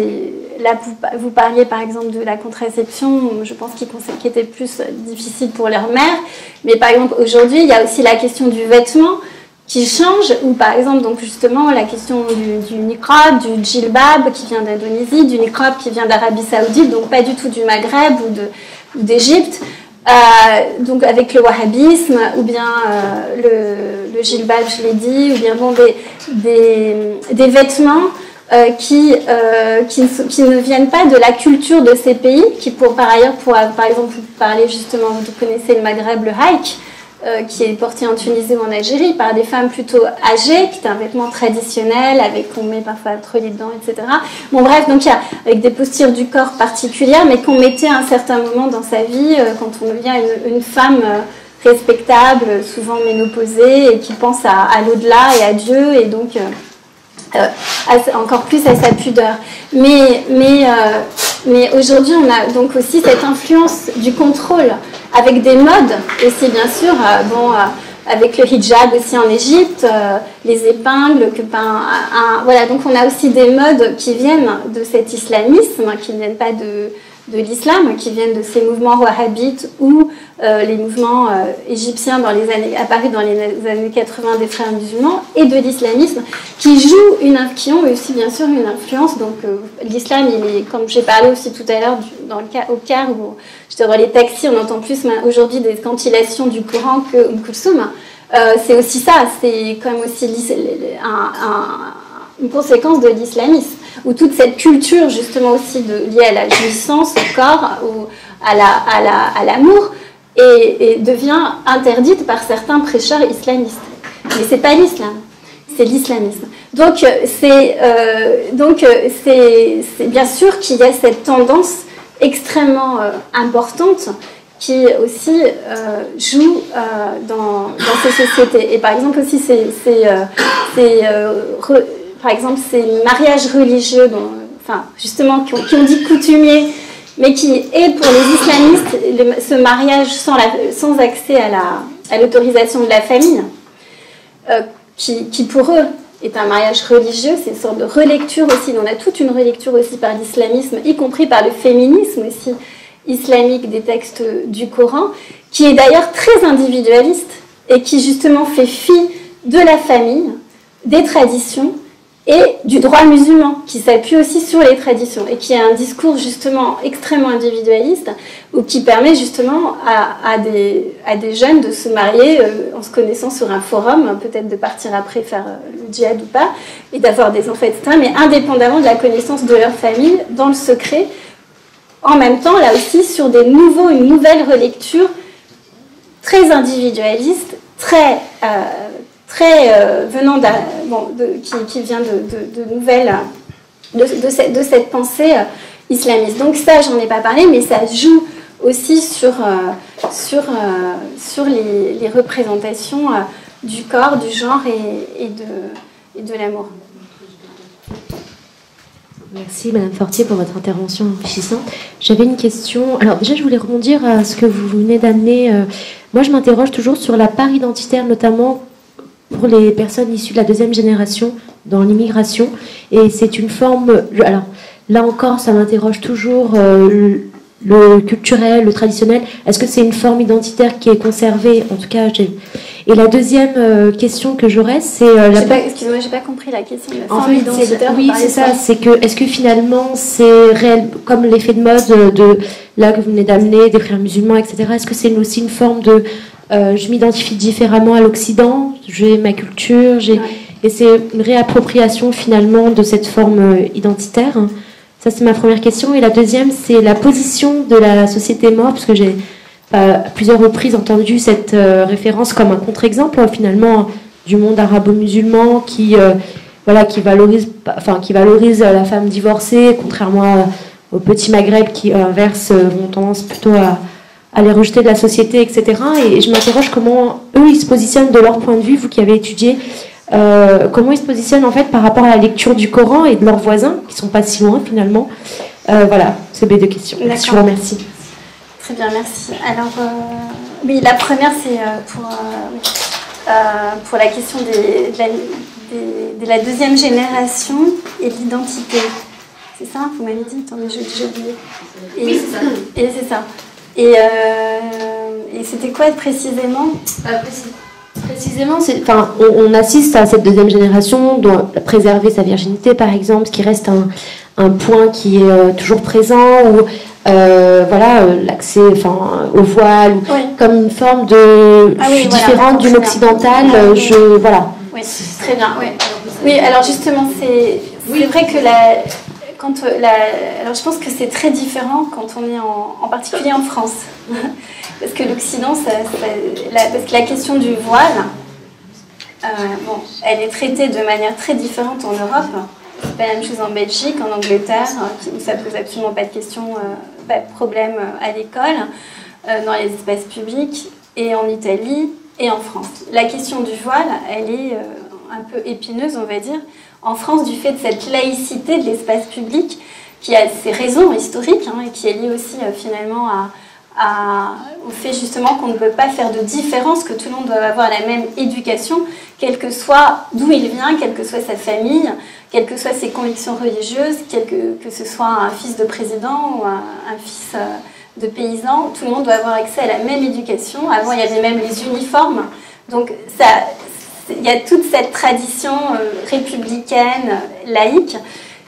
là, vous parliez par exemple de la contraception, je pense qui était plus difficile pour leurs mères. Mais par exemple, aujourd'hui, il y a aussi la question du vêtement qui change, ou par exemple, donc justement, la question du niqab, du djilbab qui vient d'Indonésie, du niqab qui vient d'Arabie Saoudite, donc pas du tout du Maghreb ou d'Égypte. Donc avec le wahhabisme, ou bien le djilbab, je l'ai dit, ou bien bon, des vêtements qui ne viennent pas de la culture de ces pays, qui par ailleurs, par exemple, vous parlez justement, vous connaissez le Maghreb, le haïk, qui est porté en Tunisie ou en Algérie par des femmes plutôt âgées, qui est un vêtement traditionnel, qu'on met parfois trop dedans, etc. Bon bref, donc il y a avec des postures du corps particulières, mais qu'on mettait à un certain moment dans sa vie, quand on devient une femme respectable, souvent ménopausée, et qui pense à l'au-delà et à Dieu, et donc encore plus à sa pudeur. Mais aujourd'hui, on a donc aussi cette influence du contrôle, avec des modes aussi, bien sûr, avec le hijab aussi en Égypte, les épingles, voilà, donc on a aussi des modes qui viennent de cet islamisme, qui ne viennent pas de l'islam, qui viennent de ces mouvements wahhabites ou les mouvements égyptiens apparus dans les années 80 des frères musulmans, et de l'islamisme, qui ont aussi bien sûr une influence. Donc l'islam, il est, comme j'ai parlé aussi tout à l'heure au Caire, où dans les taxis on entend plus aujourd'hui des cantillations du Coran que Kulsoum. C'est aussi ça, c'est quand même aussi une conséquence de l'islamisme, où toute cette culture justement aussi liée à la jouissance, au corps, ou à l'amour, et devient interdite par certains prêcheurs islamistes. Mais c'est pas l'islam, c'est l'islamisme. Donc c'est bien sûr qu'il y a cette tendance extrêmement importante qui aussi joue dans ces sociétés. Et par exemple aussi par exemple, ces mariages religieux, justement, qui ont dit coutumier, mais qui est pour les islamistes ce mariage sans accès à l'autorisation de la famille, qui pour eux est un mariage religieux, c'est une sorte de relecture aussi. On a toute une relecture aussi par l'islamisme, y compris par le féminisme aussi islamique des textes du Coran, qui est d'ailleurs très individualiste et qui justement fait fi de la famille, des traditions, et du droit musulman, qui s'appuie aussi sur les traditions, et qui a un discours justement extrêmement individualiste, ou qui permet justement à des jeunes de se marier en se connaissant sur un forum, peut-être de partir après faire le djihad ou pas, et d'avoir des enfants, etc., mais indépendamment de la connaissance de leur famille, dans le secret, en même temps, là aussi, sur une nouvelle relecture très individualiste, très venant qui vient de cette pensée islamiste. Donc ça, j'en ai pas parlé, mais ça joue aussi sur les représentations du corps, du genre et de l'amour. Merci Madame Fortier pour votre intervention enrichissante. J'avais une question. Alors déjà, je voulais rebondir à ce que vous venez d'amener. Moi, je m'interroge toujours sur la part identitaire, notamment pour les personnes issues de la deuxième génération dans l'immigration. Et c'est une forme... Alors, là encore, ça m'interroge toujours, le culturel, le traditionnel. Est-ce que c'est une forme identitaire qui est conservée? En tout cas, Et la deuxième question que j'aurais, c'est... Excusez-moi, j'ai pas compris la question. La en forme fait, identitaire, oui, c'est ça. C'est que, est-ce que finalement, c'est réel, comme l'effet de mode là que vous venez d'amener, des frères musulmans, etc. Est-ce que c'est aussi une forme de... je m'identifie différemment à l'Occident, j'ai ma culture, et c'est une réappropriation finalement de cette forme identitaire. Ça, c'est ma première question. Et la deuxième, c'est la position de la société maure, parce que j'ai à plusieurs reprises entendu cette référence comme un contre-exemple finalement du monde arabo-musulman qui valorise la femme divorcée, contrairement au petit Maghreb qui inverse ont tendance plutôt à les rejeter de la société, etc. Et je m'interroge comment eux ils se positionnent de leur point de vue, vous qui avez étudié, comment ils se positionnent en fait par rapport à la lecture du Coran et de leurs voisins qui sont pas si loin finalement. Voilà, c'est mes deux questions. Je vous remercie. Très bien, merci. Alors, Oui, la première, c'est pour la question de la deuxième génération et de l'identité. C'est ça, vous m'avez dit? Attendez, j'ai oublié. Oui, c'est ça. Et c'est ça. Et c'était quoi précisément? Précisément, on assiste à cette deuxième génération doit préserver sa virginité, par exemple, ce qui reste un point qui est toujours présent, ou voilà, l'accès au voile, oui. Comme une forme de... je suis différente d'une occidentale, voilà. Oui, très bien. Oui, oui, alors justement, c'est vrai que alors je pense que c'est très différent quand on est en particulier en France. Parce que l'Occident, parce que la question du voile, elle est traitée de manière très différente en Europe. C'est pas la même chose en Belgique, en Angleterre, où ça pose absolument pas de question, pas de problème à l'école, dans les espaces publics, et en Italie et en France. La question du voile, elle est un peu épineuse, on va dire, en France, du fait de cette laïcité de l'espace public, qui a ses raisons historiques, et qui est liée aussi finalement au fait justement qu'on ne peut pas faire de différence, que tout le monde doit avoir la même éducation, quel que soit d'où il vient, quelle que soit sa famille, quelles que soient ses convictions religieuses, que ce soit un fils de président ou un fils de paysan, tout le monde doit avoir accès à la même éducation. Avant, il y avait même les uniformes. Donc, il y a toute cette tradition républicaine, laïque,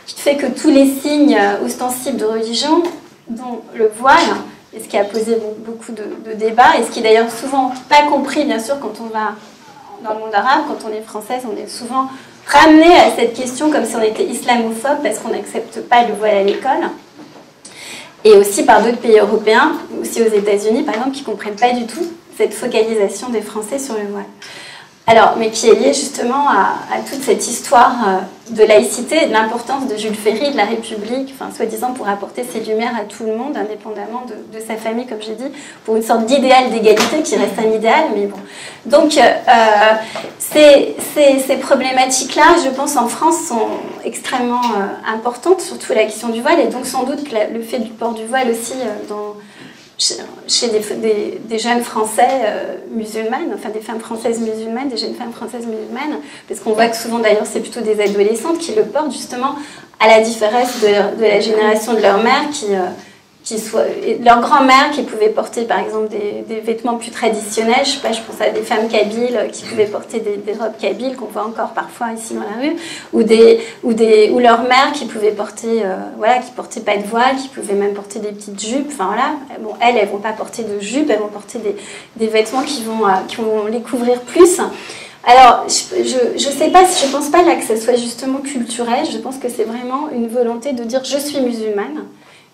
qui fait que tous les signes ostensibles de religion, dont le voile, et ce qui a posé beaucoup de débats, et ce qui est d'ailleurs souvent pas compris, bien sûr, quand on va dans le monde arabe, quand on est française, on est souvent ramené à cette question comme si on était islamophobe parce qu'on n'accepte pas le voile à l'école. Et aussi par d'autres pays européens, aussi aux États-Unis, par exemple, qui ne comprennent pas du tout cette focalisation des Français sur le voile. Alors, mais qui est liée justement à toute cette histoire de laïcité et de l'importance de Jules Ferry, de la République, soi-disant pour apporter ses lumières à tout le monde, indépendamment de sa famille, comme j'ai dit, pour une sorte d'idéal d'égalité qui reste un idéal, mais bon. Donc, ces problématiques-là, je pense, en France, sont extrêmement importantes, surtout la question du voile, et donc sans doute que le fait du port du voile aussi chez des jeunes Français musulmanes, enfin des femmes françaises musulmanes, des jeunes femmes françaises musulmanes, parce qu'on voit que souvent d'ailleurs c'est plutôt des adolescentes qui le portent justement, à la différence de la génération de leur mère leur grand-mère qui pouvait porter par exemple des vêtements plus traditionnels, je pense à des femmes kabyles qui pouvaient porter des robes kabyles qu'on voit encore parfois ici dans la rue, ou leur mère qui pouvait porter, qui portait pas de voile, qui pouvait même porter des petites jupes, enfin voilà, bon, elles vont pas porter de jupes, elles vont porter des vêtements qui vont les couvrir plus. Alors, je sais pas, je pense pas là que ça soit justement culturel, je pense que c'est vraiment une volonté de dire je suis musulmane.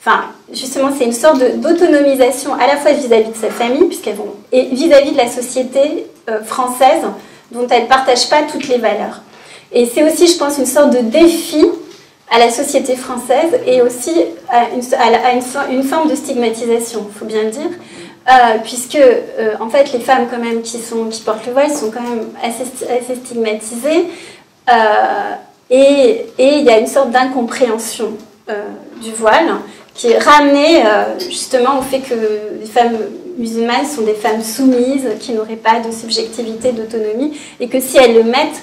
Enfin, justement, c'est une sorte d'autonomisation à la fois vis-à-vis de sa famille, et vis-à-vis de la société française, dont elle ne partage pas toutes les valeurs. Et c'est aussi, je pense, une sorte de défi à la société française et aussi à une forme de stigmatisation, il faut bien le dire, puisque, en fait, les femmes quand même qui portent le voile sont quand même assez stigmatisées, et il y a une sorte d'incompréhension du voile, qui est ramené justement au fait que les femmes musulmanes sont des femmes soumises, qui n'auraient pas de subjectivité, d'autonomie, et que si elles le mettent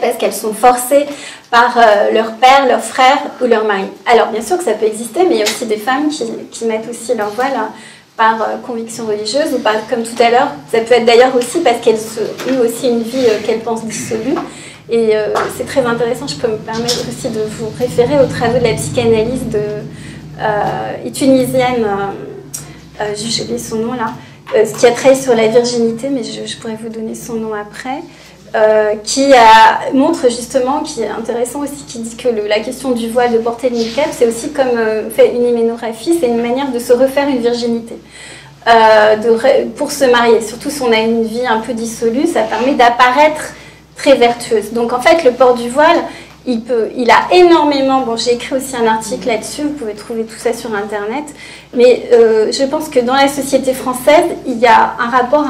parce qu'elles sont forcées par leur père, leur frère ou leur mari. Alors bien sûr que ça peut exister, mais il y a aussi des femmes qui mettent aussi leur voile par conviction religieuse, ou comme tout à l'heure, ça peut être d'ailleurs aussi parce qu'elles ont aussi une vie qu'elles pensent dissolue. Et c'est très intéressant, je peux me permettre aussi de vous référer aux travaux de la psychanalyse tunisienne, j'ai oublié son nom là, qui a travaillé sur la virginité, mais je pourrais vous donner son nom après, qui montre justement, qui est intéressant aussi, qui dit que la question du voile, de porter le niqab, c'est aussi comme fait une hyménographie, c'est une manière de se refaire une virginité. Pour se marier, surtout si on a une vie un peu dissolue, ça permet d'apparaître très vertueuse. Donc en fait, le port du voile, il a énormément... Bon, j'ai écrit aussi un article là-dessus, vous pouvez trouver tout ça sur Internet, mais je pense que dans la société française, il y a un rapport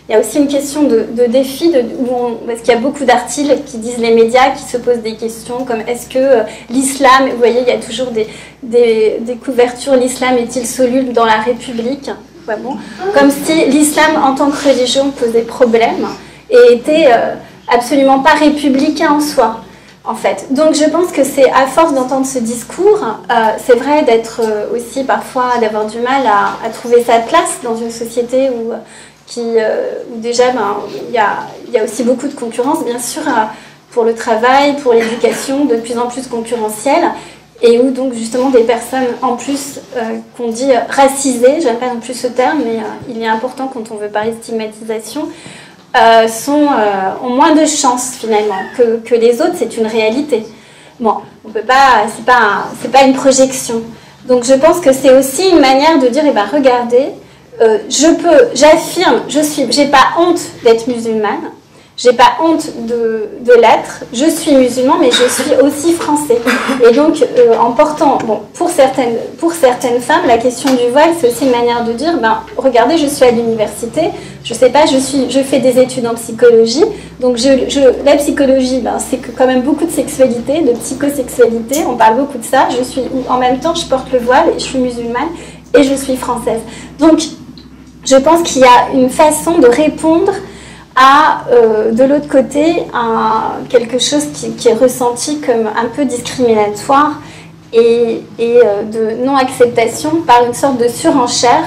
il y a aussi une question de défi, parce qu'il y a beaucoup d'articles qui disent les médias, qui se posent des questions comme est-ce que l'islam... Vous voyez, il y a toujours des couvertures, l'islam est-il soluble dans la République ? Ouais, bon, comme si l'islam en tant que religion posait problème et était absolument pas républicain en soi, en fait. Donc je pense que c'est à force d'entendre ce discours, c'est vrai d'être aussi parfois, d'avoir du mal à trouver sa place dans une société où déjà il y a aussi beaucoup de concurrence, bien sûr, pour le travail, pour l'éducation, de plus en plus concurrentielle, et où donc justement des personnes en plus qu'on dit racisées, j'aime pas non plus ce terme, mais il est important quand on veut parler de stigmatisation, ont moins de chance finalement que les autres, c'est une réalité. Bon, on peut pas, c'est pas une projection. Donc je pense que c'est aussi une manière de dire, eh ben regardez, j'affirme, j'ai pas honte d'être musulmane, j'ai pas honte de l'être, je suis musulman, mais je suis aussi français. Et donc, en portant, bon, pour certaines femmes, la question du voile, c'est aussi une manière de dire, ben, regardez, je suis à l'université, je sais pas, je fais des études en psychologie, donc la psychologie, ben, c'est quand même beaucoup de sexualité, de psychosexualité, on parle beaucoup de ça, en même temps, je porte le voile, et je suis musulmane, et je suis française. Donc, je pense qu'il y a une façon de répondre à, de l'autre côté, quelque chose qui est ressenti comme un peu discriminatoire et de non-acceptation par une sorte de surenchère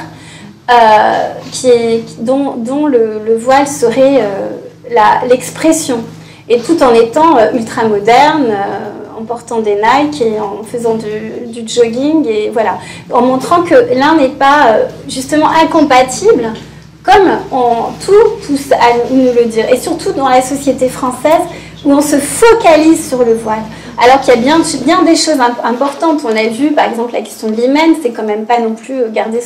dont le voile serait l'expression, et tout en étant ultra moderne, en portant des Nike et en faisant du jogging, et voilà, en montrant que l'un n'est pas justement incompatible, comme tout pousse à nous le dire, et surtout dans la société française où on se focalise sur le voile, alors qu'il y a bien des choses importantes. On a vu par exemple la question de l'hymen, c'est quand même pas non plus garder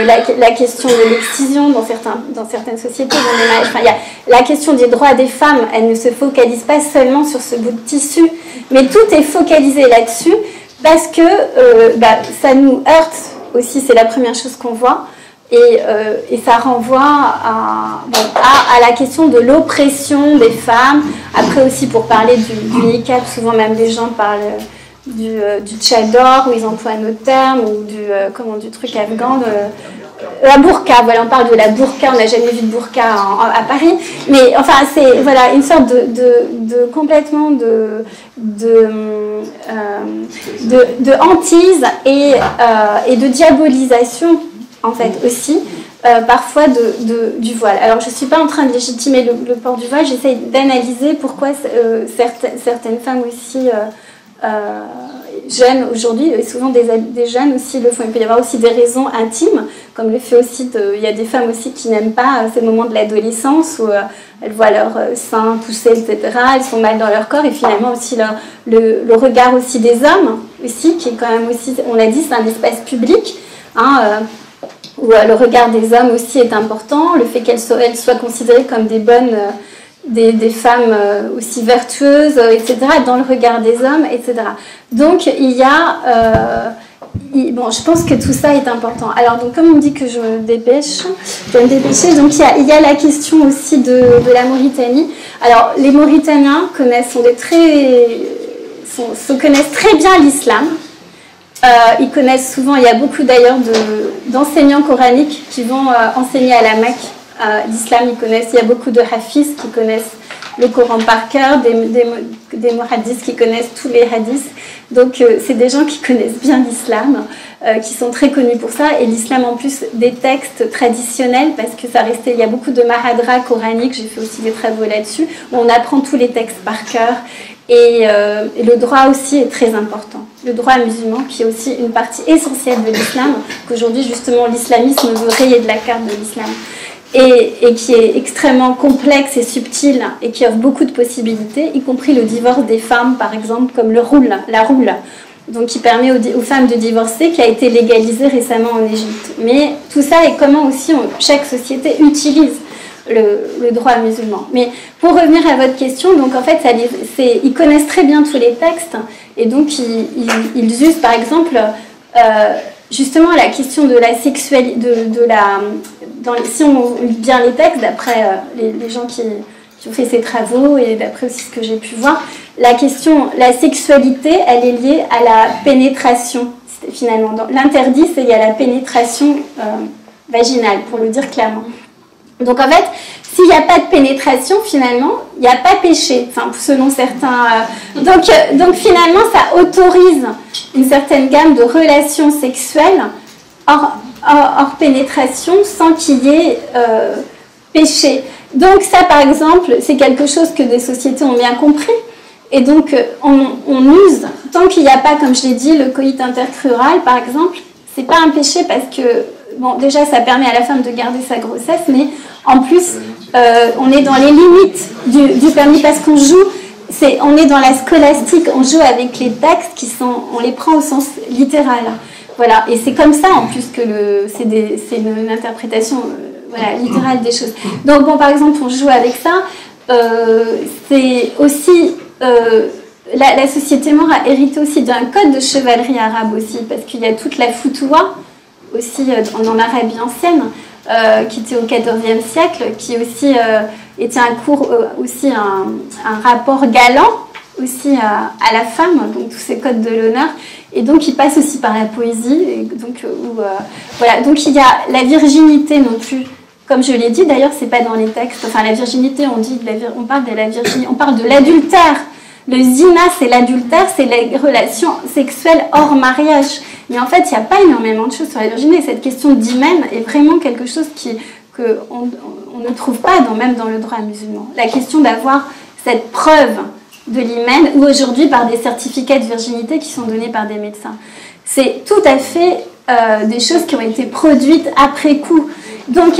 la question de l'excision dans certaines sociétés. Il y a la question des droits des femmes, elle ne se focalise pas seulement sur ce bout de tissu, mais tout est focalisé là-dessus parce que ça nous heurte aussi, c'est la première chose qu'on voit. Et ça renvoie à la question de l'oppression des femmes. Après aussi, pour parler du niqab, souvent même les gens parlent du tchador, où ils emploient un autre terme, ou du truc afghan, la burqa. Voilà, on parle de la burqa, on n'a jamais vu de burqa à Paris. Mais enfin, c'est voilà, une sorte de complètement de hantise et de diabolisation, en fait, aussi, parfois du voile. Alors, je ne suis pas en train de légitimer le port du voile, j'essaie d'analyser pourquoi certaines femmes aussi jeunes aujourd'hui, et souvent des jeunes aussi le font. Il peut y avoir aussi des raisons intimes, comme le fait aussi il y a des femmes aussi qui n'aiment pas ces moments de l'adolescence où elles voient leurs seins pousser, etc. Elles sont mal dans leur corps, et finalement aussi le regard aussi des hommes, aussi, qui est quand même aussi, on l'a dit, c'est un espace public, où le regard des hommes aussi est important, le fait qu'elles soient considérées comme des bonnes, des femmes aussi vertueuses, etc., dans le regard des hommes, etc. Donc il y a, je pense que tout ça est important. Alors donc comme on me dit que je me dépêche, je vais me dépêcher. Donc il y a la question aussi de la Mauritanie. Alors les Mauritaniens connaissent très bien l'islam. Ils connaissent souvent, il y a beaucoup d'ailleurs d'enseignants coraniques qui vont enseigner à la Mecque l'islam. Il y a beaucoup de hafiz qui connaissent le Coran par cœur, des muhaddis qui connaissent tous les hadiths. Donc c'est des gens qui connaissent bien l'islam, qui sont très connus pour ça. Et l'islam en plus des textes traditionnels, parce que il y a beaucoup de mahadras coraniques, j'ai fait aussi des travaux là-dessus, où on apprend tous les textes par cœur. Et le droit aussi est très important. Le droit musulman, qui est aussi une partie essentielle de l'islam, qu'aujourd'hui justement l'islamisme veut rayer de la carte de l'islam, et qui est extrêmement complexe et subtil, et qui offre beaucoup de possibilités, y compris le divorce des femmes, par exemple, comme la roule, donc qui permet aux femmes de divorcer, qui a été légalisé récemment en Égypte. Mais tout ça est comment aussi chaque société utilise le droit musulman. Mais pour revenir à votre question, donc en fait, ils connaissent très bien tous les textes, et donc ils usent par exemple justement la question de la sexualité, si on lit bien les textes, d'après les gens qui ont fait ces travaux, et d'après aussi ce que j'ai pu voir, la sexualité, elle est liée à la pénétration, finalement. L'interdit, c'est il y a la pénétration vaginale, pour le dire clairement. Donc en fait, s'il n'y a pas de pénétration, finalement, il n'y a pas péché, enfin, selon certains... Donc finalement, ça autorise une certaine gamme de relations sexuelles hors pénétration sans qu'il y ait péché. Donc ça, par exemple, c'est quelque chose que des sociétés ont bien compris. Et donc, on use, tant qu'il n'y a pas, comme je l'ai dit, le coït intercrural, par exemple, c'est pas un péché parce que, bon, déjà, ça permet à la femme de garder sa grossesse, mais en plus, on est dans les limites du permis parce qu'on joue, on est dans la scolastique, on joue avec les textes on les prend au sens littéral. Voilà, et c'est comme ça, en plus, que c'est une interprétation littérale des choses. Donc, bon, par exemple, on joue avec ça, c'est aussi... la société maure a hérité aussi d'un code de chevalerie arabe aussi, parce qu'il y a toute la foutoua aussi en Arabie ancienne, qui était au XIVe siècle, qui aussi était un rapport galant aussi à la femme, donc tous ces codes de l'honneur, et donc il passe aussi par la poésie, et donc voilà, donc il y a la virginité non plus. Comme je l'ai dit, d'ailleurs, c'est pas dans les textes. Enfin, la virginité, on parle de la virginité, on parle de l'adultère. Le zina, c'est l'adultère, c'est les relations sexuelles hors mariage. Mais en fait, il n'y a pas énormément de choses sur la virginité. Cette question d'hymen est vraiment quelque chose qu'on ne trouve pas, même dans le droit musulman. La question d'avoir cette preuve de l'hymen, ou aujourd'hui par des certificats de virginité qui sont donnés par des médecins. C'est tout à fait des choses qui ont été produites après coup. Donc,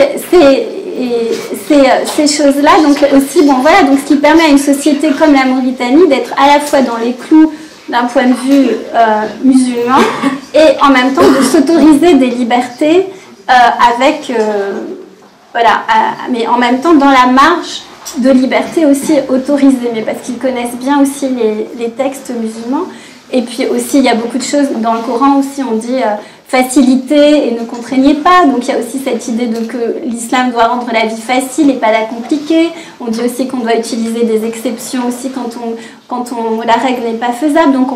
ces choses-là, donc aussi, bon voilà, donc ce qui permet à une société comme la Mauritanie d'être à la fois dans les clous d'un point de vue musulman et en même temps de s'autoriser des libertés mais en même temps dans la marge de liberté aussi autorisée, mais parce qu'ils connaissent bien aussi les textes musulmans. Et puis aussi, il y a beaucoup de choses, dans le Coran aussi, on dit faciliter et ne contraignez pas. Donc il y a aussi cette idée que l'islam doit rendre la vie facile et pas la compliquer. On dit aussi qu'on doit utiliser des exceptions aussi quand la règle n'est pas faisable. Donc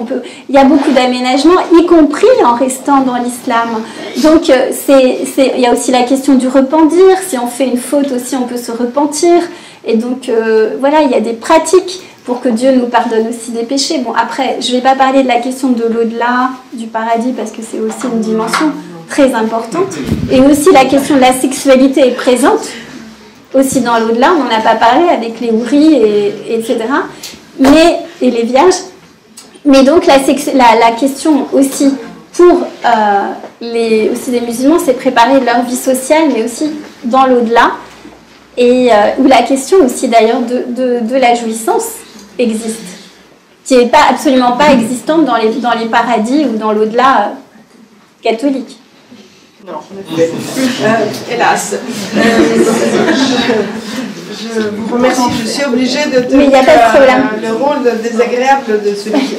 il y a beaucoup d'aménagements, y compris en restant dans l'islam. Donc il y a aussi la question du repentir. Si on fait une faute aussi, on peut se repentir. Et donc voilà, il y a des pratiques pour que Dieu nous pardonne aussi des péchés. Bon, après, je ne vais pas parler de la question de l'au-delà, du paradis, parce que c'est aussi une dimension très importante. Et aussi, la question de la sexualité est présente, aussi dans l'au-delà. On n'en a pas parlé avec les houris, etc. Et les vierges. Mais donc, la question aussi pour aussi des musulmans, c'est préparer leur vie sociale, mais aussi dans l'au-delà. Et où la question aussi, d'ailleurs, de la jouissance existe, qui n'est absolument pas existante dans les paradis ou dans l'au-delà catholique. Non, en effet. Hélas. Je vous remercie. Je suis obligée de tenir le rôle désagréable de celui qui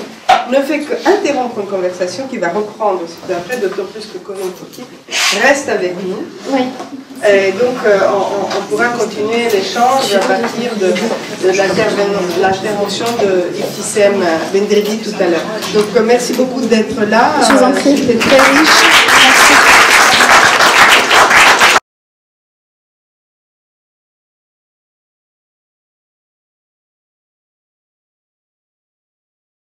ne fait qu'interrompre une conversation qui va reprendre d'après, d'autant plus que Corinne Fouki reste avec nous. Oui. Et donc, on pourra continuer l'échange à partir de l'intervention de Ibtissem Bendredi tout à l'heure. Donc, merci beaucoup d'être là. Je vous en prie. C'était très riche.